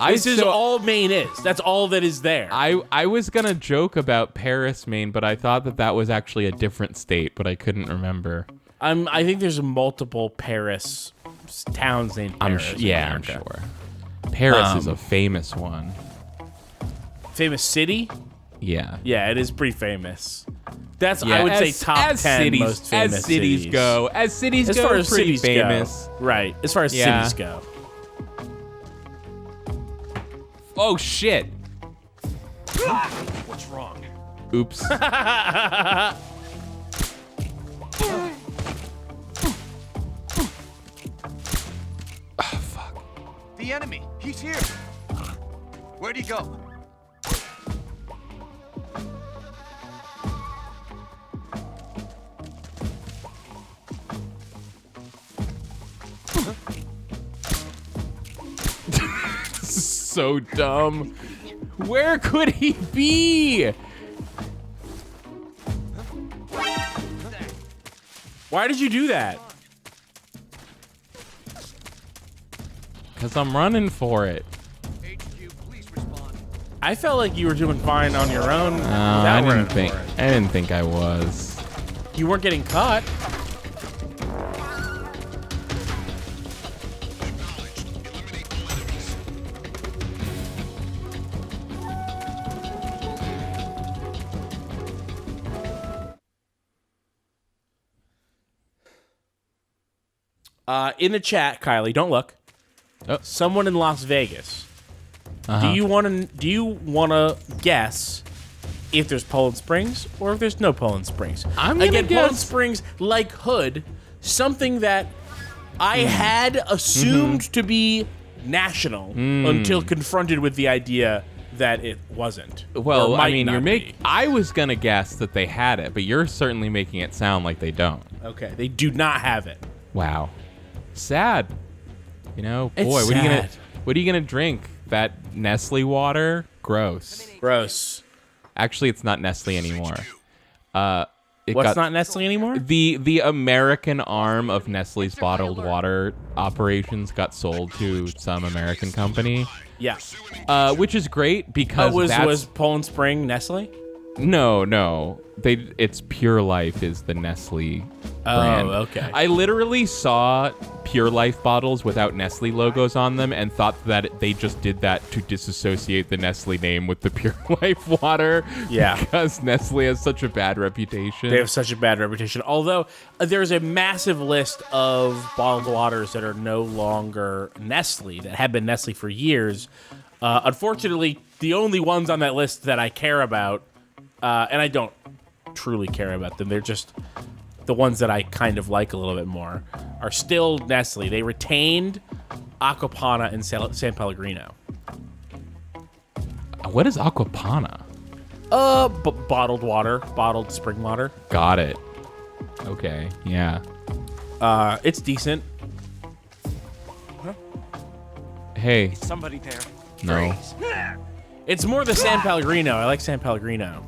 This is all Maine is. That's all that is there. I was gonna joke about Paris, Maine, but I thought that was actually a different state, but I couldn't remember. I think there's multiple Paris towns named Paris. in I'm America. sure. Paris is a famous one. Famous city? Yeah. Yeah, it is pretty famous. That's Yeah, I would say as- top as 10 cities, most famous as cities cities. go. As cities As go, far as pretty cities famous. go. Right. As far as Yeah. cities go. Oh shit. What's wrong? Oops. The enemy, he's here. Where'd he go? So dumb. Where could he be? Why did you do that? Because I'm running for it. HQ, please respond. I felt like you were doing fine on your own. I without didn't running think. for it. I didn't think I was. You weren't getting caught. In the chat, Kylie, don't look. Oh. Someone in Las Vegas. Uh-huh. Do you want to guess if there's Poland Springs or if there's no Poland Springs? I'm gonna Again, Poland guess- Springs, like Hood, something that I had assumed to be national until confronted with the idea that it wasn't. Well, Or I might mean, not be. I was gonna guess that they had it, but you're certainly making it sound like they don't. Okay, they do not have it. Wow. Sad. You know, It's boy, sad. what are you gonna drink? That Nestle water? Gross. Gross. Actually, it's not Nestle anymore. What's not Nestle anymore? The American arm of Nestle's bottled water operations got sold to some American company, Yeah. which is great because Was Poland Spring Nestle? No. It's Pure Life is the Nestle brand. okay. I literally saw Pure Life bottles without Nestle logos on them and thought that they just did that to disassociate the Nestle name with the Pure Life water. Yeah. Because Nestle has such a bad reputation. They have such a bad reputation. Although there's a massive list of bottled waters that are no longer Nestle, that have been Nestle for years. Unfortunately, the only ones on that list that I care about, and I don't truly care about them, they're just the ones that I kind of like a little bit more, are still Nestle. They retained Aquapana and San Pellegrino. What is Aquapana? Bottled water, bottled spring water. Got it. Okay, yeah. It's decent. Hey, Somebody there. no. It's more the San Pellegrino. I like San Pellegrino.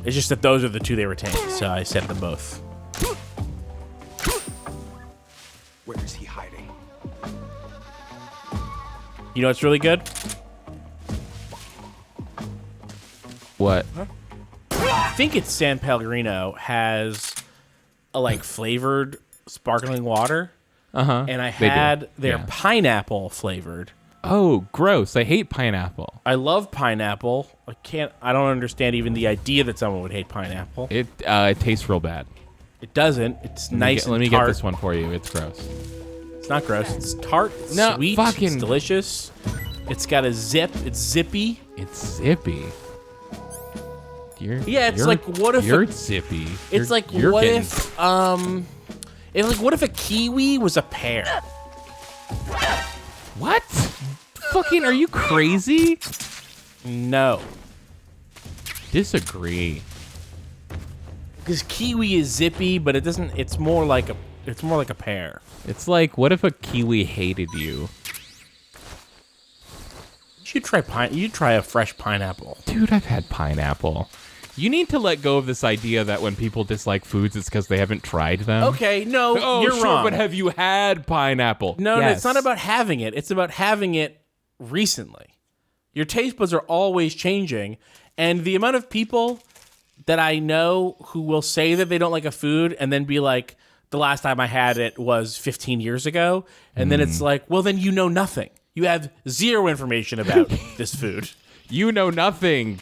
It's just that those are the two they retained, so I said them both. Where is he hiding? You know what's really good? What? I think it's San Pellegrino has a like flavored sparkling water, and I They do. had their Yeah. pineapple flavored. Oh, gross. I hate pineapple. I love pineapple. I don't understand even the idea that someone would hate pineapple. It tastes real bad. It doesn't. It's nice Let me and get tart. this one for you. It's gross. It's not gross. It's tart. It's No, sweet. fucking- It's delicious. It's got a zip. It's zippy. It's zippy. Yeah, it's like, what if you're a- zippy? It's like You're what getting- what if a kiwi was a pear? What? Fucking, are you crazy? No, Disagree. because kiwi is zippy, but it doesn't. It's more like a pear. It's like, what if a kiwi hated you? You try a fresh pineapple. Dude, I've had pineapple. You need to let go of this idea that when people dislike foods, it's because they haven't tried them. Okay, no, Oh, you're sure, wrong. but have you had pineapple? No, Yes. it's not about having it. It's about having it recently. Your taste buds are always changing, and the amount of people that I know who will say that they don't like a food and then be like, the last time I had it was 15 years ago, and then it's like, well, then you know nothing. You have zero information about this food. You know nothing,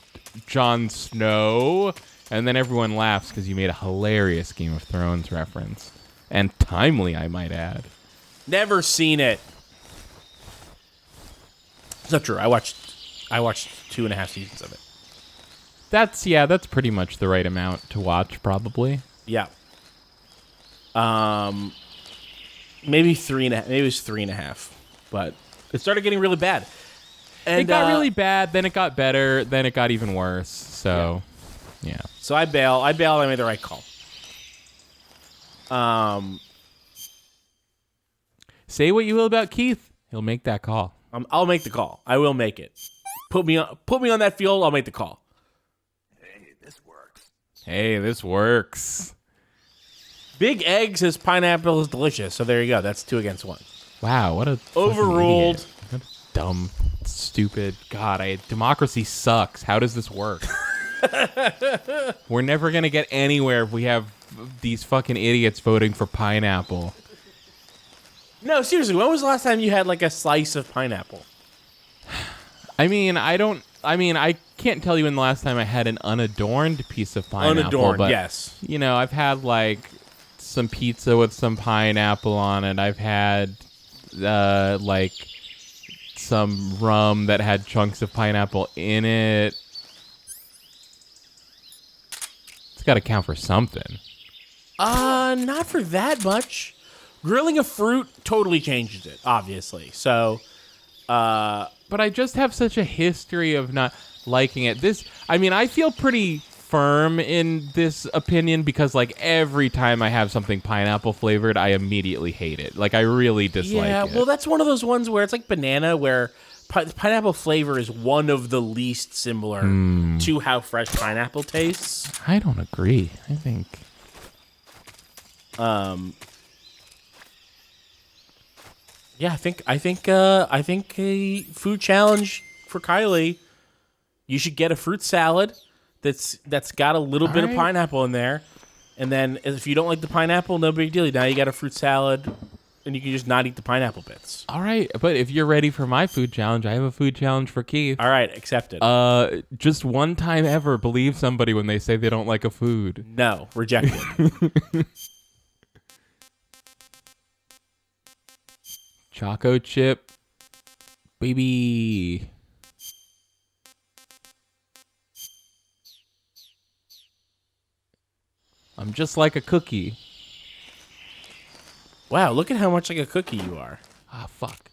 Jon Snow. And then everyone laughs because you made a hilarious Game of Thrones reference. And timely, I might add. Never seen it. It's not true. I watched 2.5 seasons of it. That's pretty much the right amount to watch, probably. Yeah. Maybe 3.5. Maybe it was 3.5. But it started getting really bad. And It got really bad, then it got better, then it got even worse. So, yeah. So I bail. I made the right call. Say what you will about Keith, he'll make that call. I'll make the call. I will make it. Put me on that field. I'll make the call. Hey, this works. Big Egg says pineapple is delicious. So there you go. That's 2 against 1. Wow, what a fucking Overruled. idiot. What a dumb, stupid. God, democracy sucks. How does this work? We're never gonna get anywhere if we have these fucking idiots voting for pineapple. No, seriously. When was the last time you had like a slice of pineapple? I can't tell you when the last time I had an unadorned piece of pineapple. Unadorned, but, yes. You know, I've had like some pizza with some pineapple on it. I've had like some rum that had chunks of pineapple in it. It's got to count for something. Not for that much. Grilling a fruit totally changes it, obviously. So, But I just have such a history of not liking it. I feel pretty firm in this opinion because, like, every time I have something pineapple flavored, I immediately hate it. Like, I really dislike it. well, that's one of those ones where it's like banana, where pineapple flavor is one of the least similar to how fresh pineapple tastes. I don't agree. I think. Yeah, I think a food challenge for Kylie. You should get a fruit salad that's got a little bit of right. pineapple in there, and then if you don't like the pineapple, no big deal. Now you got a fruit salad, and you can just not eat the pineapple bits. All right, but if you're ready for my food challenge, I have a food challenge for Keith. All right, accepted. Just one time ever, believe somebody when they say they don't like a food. No, rejected. Choco chip, baby. I'm just like a cookie. Wow, look at how much like a cookie you are. Ah, fuck.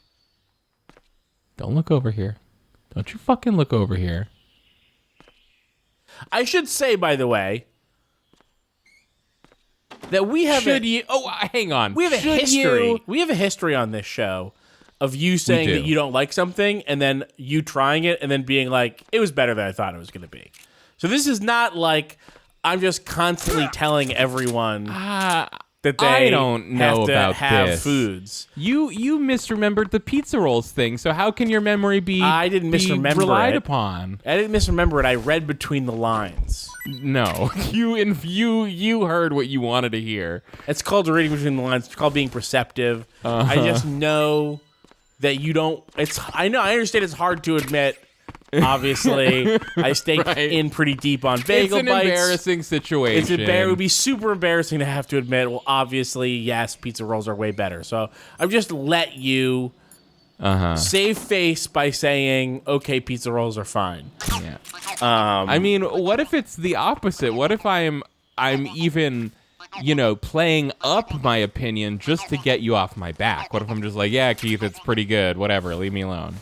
Don't look over here. Don't you fucking look over here. I should say, by the way, that we have hang on. we have a Should history. you- We have a history on this show of you saying do. that you don't like something and then you trying it and then being like, it was better than I thought it was going to be. So this is not like I'm just constantly telling everyone. that they I don't know have to about have this. foods. You misremembered the pizza rolls thing, so how can your memory be I didn't be misremember relied it. upon? I didn't misremember it. I read between the lines. No. You heard what you wanted to hear. It's called reading between the lines. It's called being perceptive. I just know that you don't. I understand it's hard to admit. Obviously, I stay Right. in pretty deep on bagel It's an bites. embarrassing situation. It would be super embarrassing to have to admit. Well, obviously, yes, pizza rolls are way better. So I've just let you save face by saying, "Okay, pizza rolls are fine." Yeah. I mean, what if it's the opposite? What if I'm even, playing up my opinion just to get you off my back? What if I'm just like, yeah, Keith, it's pretty good. Whatever, leave me alone.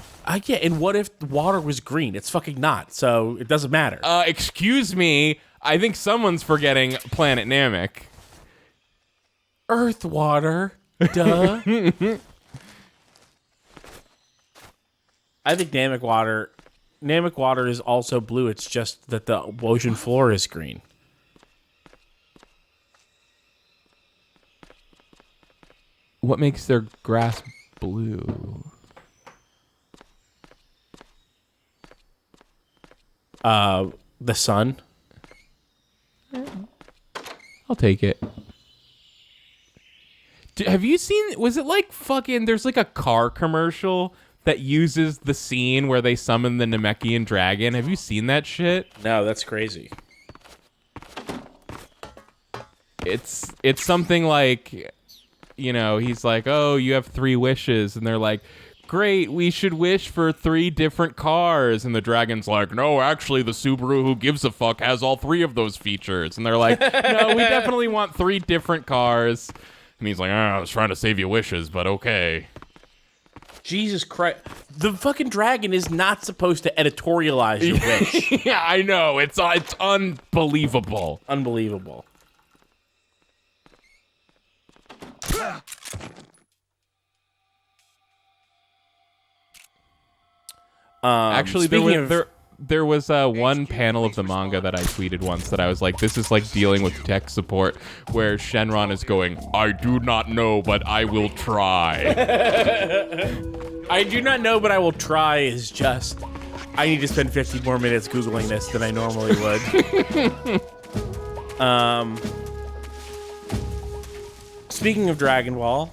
Yeah, and what if the water was green? It's fucking not, so it doesn't matter. Excuse me. I think someone's forgetting Planet Namek. Earth water, duh. I think Namek water is also blue. It's just that the ocean floor is green. What makes their grass blue? The sun. I'll take it. Have you seen, was it like fucking, there's like a car commercial that uses the scene where they summon the Namekian dragon. Have you seen that shit? No, that's crazy. It's something like, he's like, oh, you have 3 wishes. And they're like, great, we should wish for 3 different cars. And the dragon's like, no, actually, the Subaru who gives a fuck has all 3 of those features. And they're like, no, we definitely want 3 different cars. And he's like, I was trying to save you wishes, but okay. Jesus Christ. The fucking dragon is not supposed to editorialize your wish. Yeah, I know. It's unbelievable. Unbelievable. Actually, there was one panel of the manga that I tweeted once that I was like, this is like dealing with tech support, where Shenron is going, I do not know, but I will try. I do not know, but I will try is just, I need to spend 50 more minutes Googling this than I normally would. Speaking of Dragon Ball,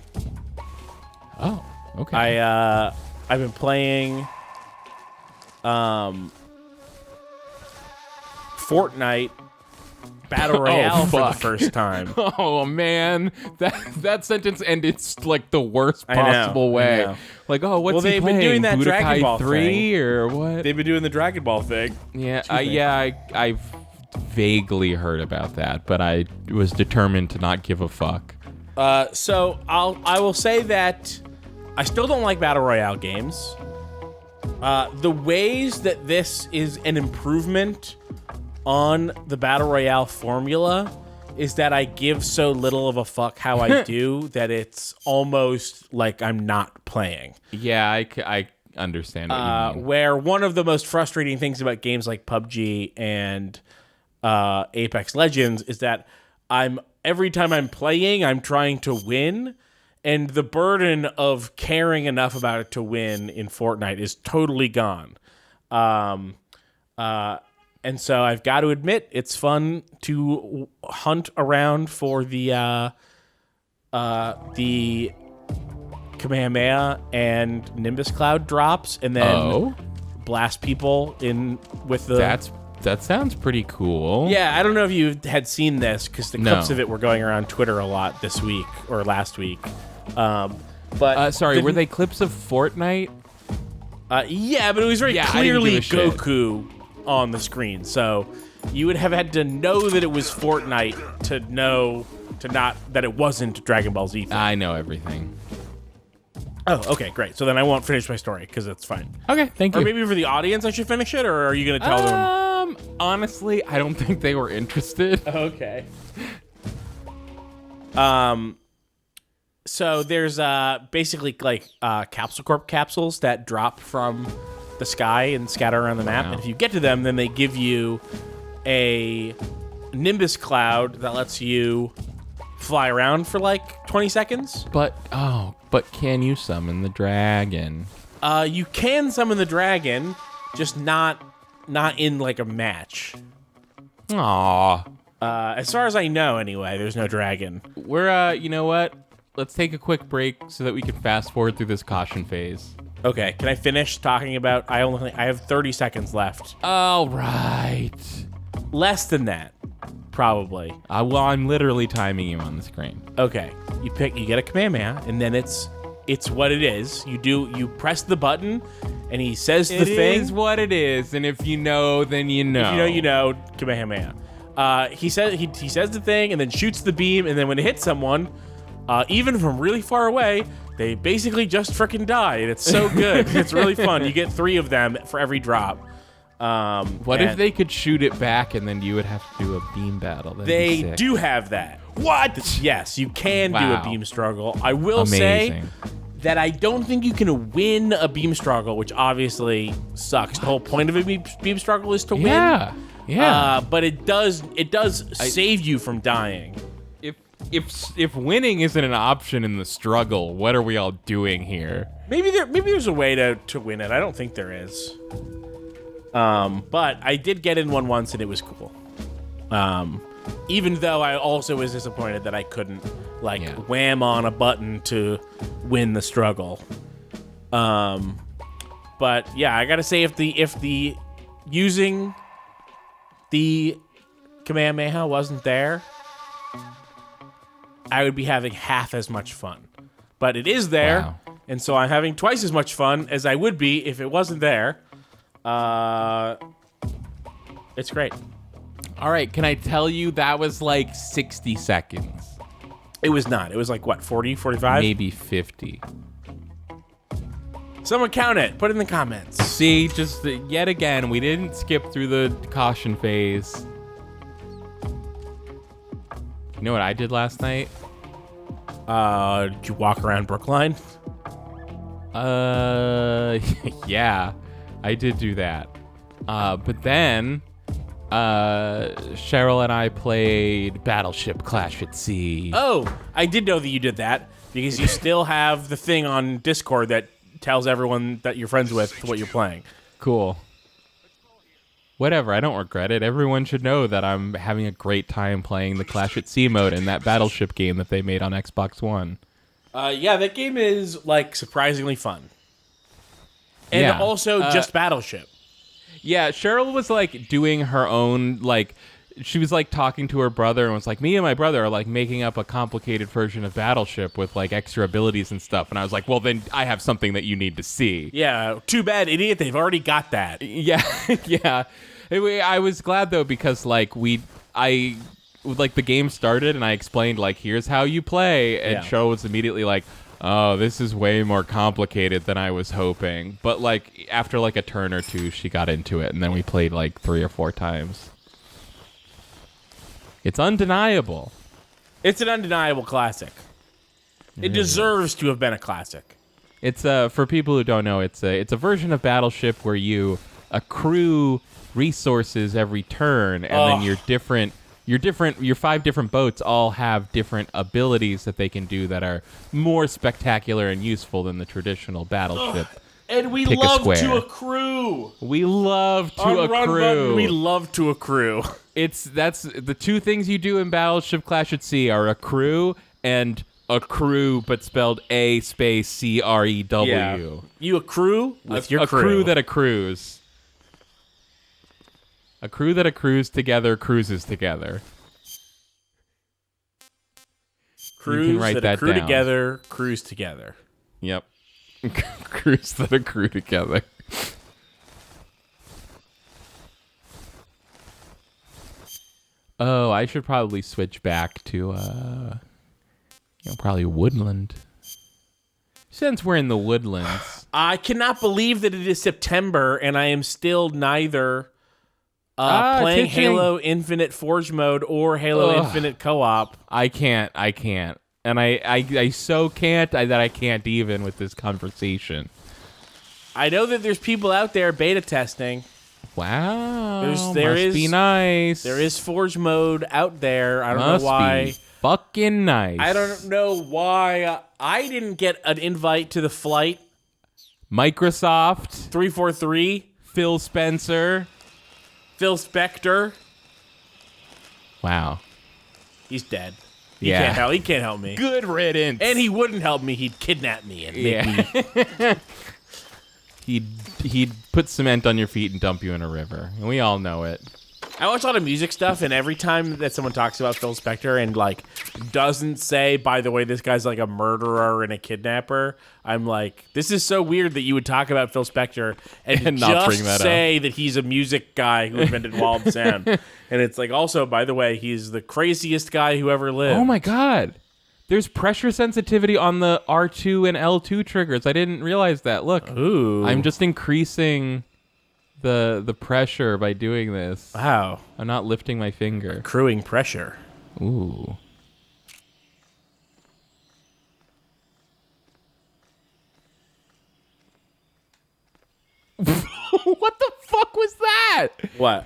Oh, okay. I've been playing Fortnite Battle Royale for the fuck. first time. Oh man, that sentence ended like the worst I know, possible way. I know. Like, oh, what's Well, he they've playing? been doing that Budokai Dragon Ball 3 thing. or what? They've been doing the Dragon Ball thing. Yeah, I've vaguely heard about that, but I was determined to not give a fuck. So I will say that I still don't like Battle Royale games. The ways that this is an improvement on the Battle Royale formula is that I give so little of a fuck how I do that it's almost like I'm not playing. Yeah, I understand what you mean. Where one of the most frustrating things about games like PUBG and Apex Legends is that every time I'm playing, I'm trying to win, and the burden of caring enough about it to win in Fortnite is totally gone. And so I've got to admit, it's fun to hunt around for the Kamehameha and Nimbus Cloud drops, and then blast people in with the. That sounds pretty cool. Yeah, I don't know if you had seen this because the clips No. of it were going around Twitter a lot this week or last week. But sorry, were they clips of Fortnite? Yeah, but it was very Yeah, I didn't clearly give a shit. Goku on the screen, so you would have had to know that it was Fortnite to know that it wasn't Dragon Ball Z thing. I know everything. Oh, okay, great. So then I won't finish my story because it's fine. Okay, thank you. Or maybe for the audience I should finish it, or are you going to tell them? Honestly, I don't think they were interested. Okay. So there's basically like Capsule Corp capsules that drop from the sky and scatter around the map. Wow. And if you get to them, then they give you a Nimbus Cloud that lets you fly around for like 20 seconds. But can you summon the dragon? You can summon the dragon, just not in like a match. Aw. As far as I know, anyway, there's no dragon. We're, you know what? Let's take a quick break so that we can fast forward through this caution phase. Okay, can I finish talking about? I have 30 seconds left. All right. Less than that, probably. Well, I'm literally timing you on the screen. Okay, you get a Kamehameha, and then it's what it is. You press the button, and he says the thing. It is what it is, and if you know, then you know. If you know, you know. Kamehameha. He says the thing, and then shoots the beam, and then when it hits someone, even from really far away, they basically just frickin' die, and it's so good. It's really fun. You get 3 of them for every drop. What if they could shoot it back, and then you would have to do a beam battle? They do have that. What? Yes, you can do a beam struggle. I will say that I don't think you can win a beam struggle, which obviously sucks. The whole point of a beam struggle is to win. Yeah. But it does save you from dying. If winning isn't an option in the struggle, what are we all doing here? Maybe there's a way to win it. I don't think there is. But I did get in one once, and it was cool. Even though I also was disappointed that I couldn't wham on a button to win the struggle. But yeah, I gotta say if the using the Kamehameha wasn't there, I would be having half as much fun. But it is there, and so I'm having twice as much fun as I would be if it wasn't there. It's great. All right, can I tell you that was like 60 seconds? It was not. It was like, what, 40, 45? Maybe 50. Someone count it. Put it in the comments. See, just yet again, we didn't skip through the caution phase. You know what I did last night? Did you walk around Brookline? Yeah, I did do that. But then, Cheryl and I played Battleship Clash at Sea. Oh, I did know that you did that because you still have the thing on Discord that tells everyone that you're friends with what you're playing. Cool. Whatever, I don't regret it. Everyone should know that I'm having a great time playing the Clash at Sea mode in that Battleship game that they made on Xbox One. Yeah, that game is, like, surprisingly fun. And also just Battleship. Yeah, Cheryl was, like, doing her own, like... She was, like, talking to her brother and was like, me and my brother are, like, making up a complicated version of Battleship with, like, extra abilities and stuff. And I was like, well, then I have something that you need to see. Yeah, too bad, idiot. They've already got that. Yeah, yeah. Anyway, I was glad, though, because, like, the game started and I explained, like, here's how you play. And Cheryl was immediately like, oh, this is way more complicated than I was hoping. But, like, after, like, a turn or two, she got into it. And then we played, like, 3 or 4 times. It's undeniable. It's an undeniable classic. It deserves to have been a classic. It's for people who don't know, it's a version of Battleship where you accrue resources every turn, and then your 5 different boats all have different abilities that they can do that are more spectacular and useful than the traditional Battleship. And we love to accrue. We love to accrue. Run button, we love to accrue. That's the 2 things you do in Battleship Clash at Sea are accrue and accrue, but spelled A space CREW. Yeah. You accrue with your crew. A crew that accrues. A crew that accrues together cruises together. Crews write that that accrue down. together, cruise together. Yep. Crews that accrue together. Oh, I should probably switch back to, probably woodland. Since we're in the woodlands. I cannot believe that it is September and I am still neither playing Halo Infinite Forge mode or Halo Infinite Co-op. I can't. And I so can't that I can't even with this conversation. I know that there's people out there beta testing. Wow. Must be nice. There is Forge mode out there. I don't know why. fucking nice. I don't know why I didn't get an invite to the flight. Microsoft, 343, Phil Spencer. Phil Spector. Wow. He's dead. Yeah. He can't help me. Good riddance. And he wouldn't help me. He'd kidnap me and make me. He'd put cement on your feet and dump you in a river. And we all know it. I watch a lot of music stuff, and every time that someone talks about Phil Spector and like doesn't say, by the way, this guy's like a murderer and a kidnapper, I'm like, this is so weird that you would talk about Phil Spector and not just bring that say that he's a music guy who invented wall of sound. And it's like, also, by the way, he's the craziest guy who ever lived. Oh my God. There's pressure sensitivity on the R2 and L2 triggers. I didn't realize that. Look, Ooh. I'm just increasing the pressure by doing this. Wow. I'm not lifting my finger. Crewing pressure. Ooh. What the fuck was that? What?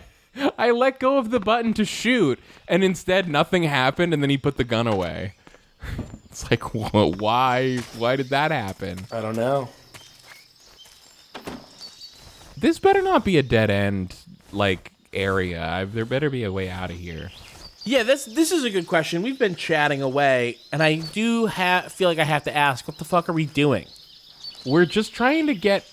I let go of the button to shoot, and instead nothing happened, and then he put the gun away. It's like, why? Why did that happen? I don't know. This better not be a dead end, like, area. There better be a way out of here. Yeah, this is a good question. We've been chatting away, and I do feel like I have to ask, what the fuck are we doing? We're just trying to get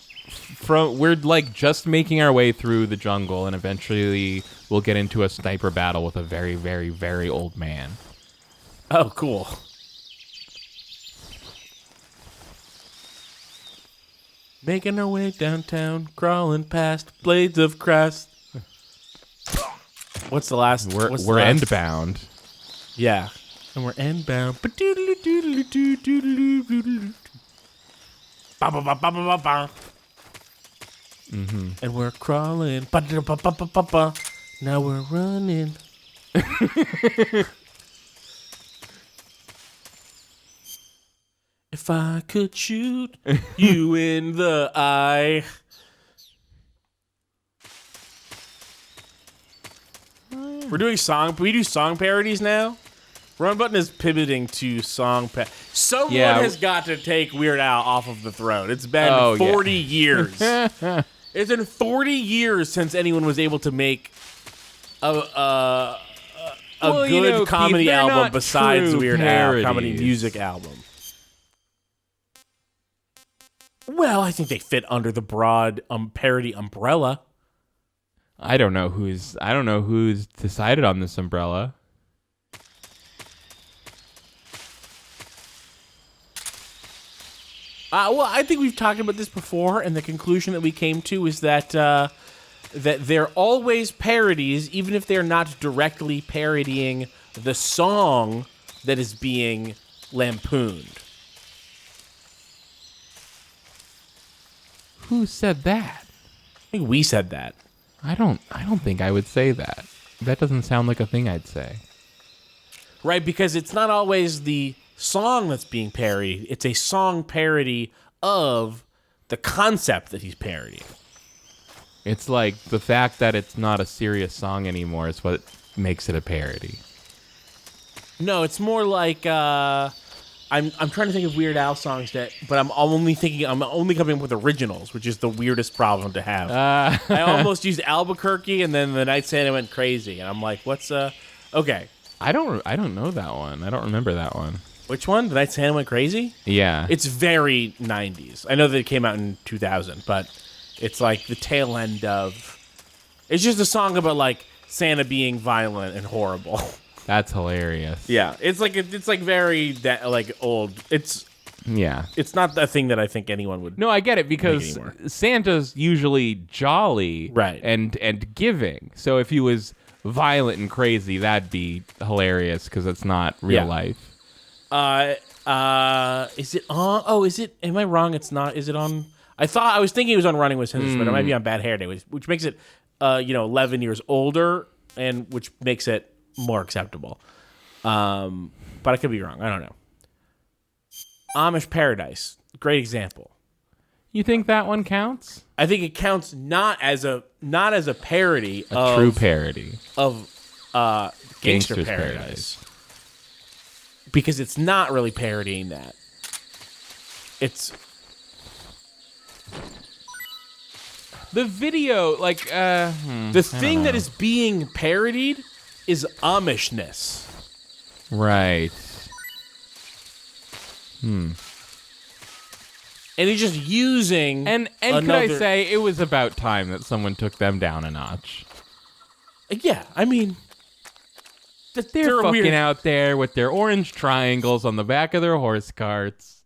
we're, like, just making our way through the jungle, and eventually we'll get into a sniper battle with a very, very, very old man. Oh, cool. Making our way downtown, crawling past blades of grass. What's the last? We're last? endbound. Yeah, and we're endbound. And we're crawling. Now we're running. If I could shoot you in the eye. We're doing we do song parodies now? Run Button is pivoting to song Someone has got to take Weird Al off of the throne. It's been 40 years. It's been 40 years since anyone was able to make a good comedy Keith, album besides true Weird parodies. Al comedy music album. Well, I think they fit under the broad parody umbrella. I don't know who's decided on this umbrella. Well, I think we've talked about this before, and the conclusion that we came to is that that they're always parodies, even if they're not directly parodying the song that is being lampooned. Who said that? I think we said that. I don't think I would say that. That doesn't sound like a thing I'd say. Right, because it's not always the song that's being parodied. It's a song parody of the concept that he's parodying. It's like the fact that it's not a serious song anymore is what makes it a parody. No, it's more like I'm trying to think of Weird Al songs but I'm only coming up with originals, which is the weirdest problem to have. I almost used Albuquerque, and then The Night Santa Went Crazy, and I'm like, what's okay? I don't know that one. I don't remember that one. Which one? The Night Santa Went Crazy? Yeah. It's very 90s. I know that it came out in 2000, but it's like the tail end of. It's just a song about like Santa being violent and horrible. That's hilarious. Yeah, it's like very old. It's not a thing that I think anyone would. No, I get it because Santa's usually jolly, right, and giving. So if he was violent and crazy, that'd be hilarious because it's not real life. Is it on? Oh, is it? Am I wrong? It's not. Is it on? I was thinking it was on Running with Scissors, but it might be on Bad Hair Day, which makes it 11 years older, and which makes it more acceptable. But I could be wrong. I don't know. Amish Paradise, great example. You think that one counts? I think it counts not as a parody, true parody of Gangster Paradise. because it's not really parodying that. It's The video, like, the thing that is being parodied is Amishness. right. And he's just using And could I say it was about time that someone took them down a notch. Yeah, I mean, They're fucking weird. out there with their orange triangles on the back of their horse carts.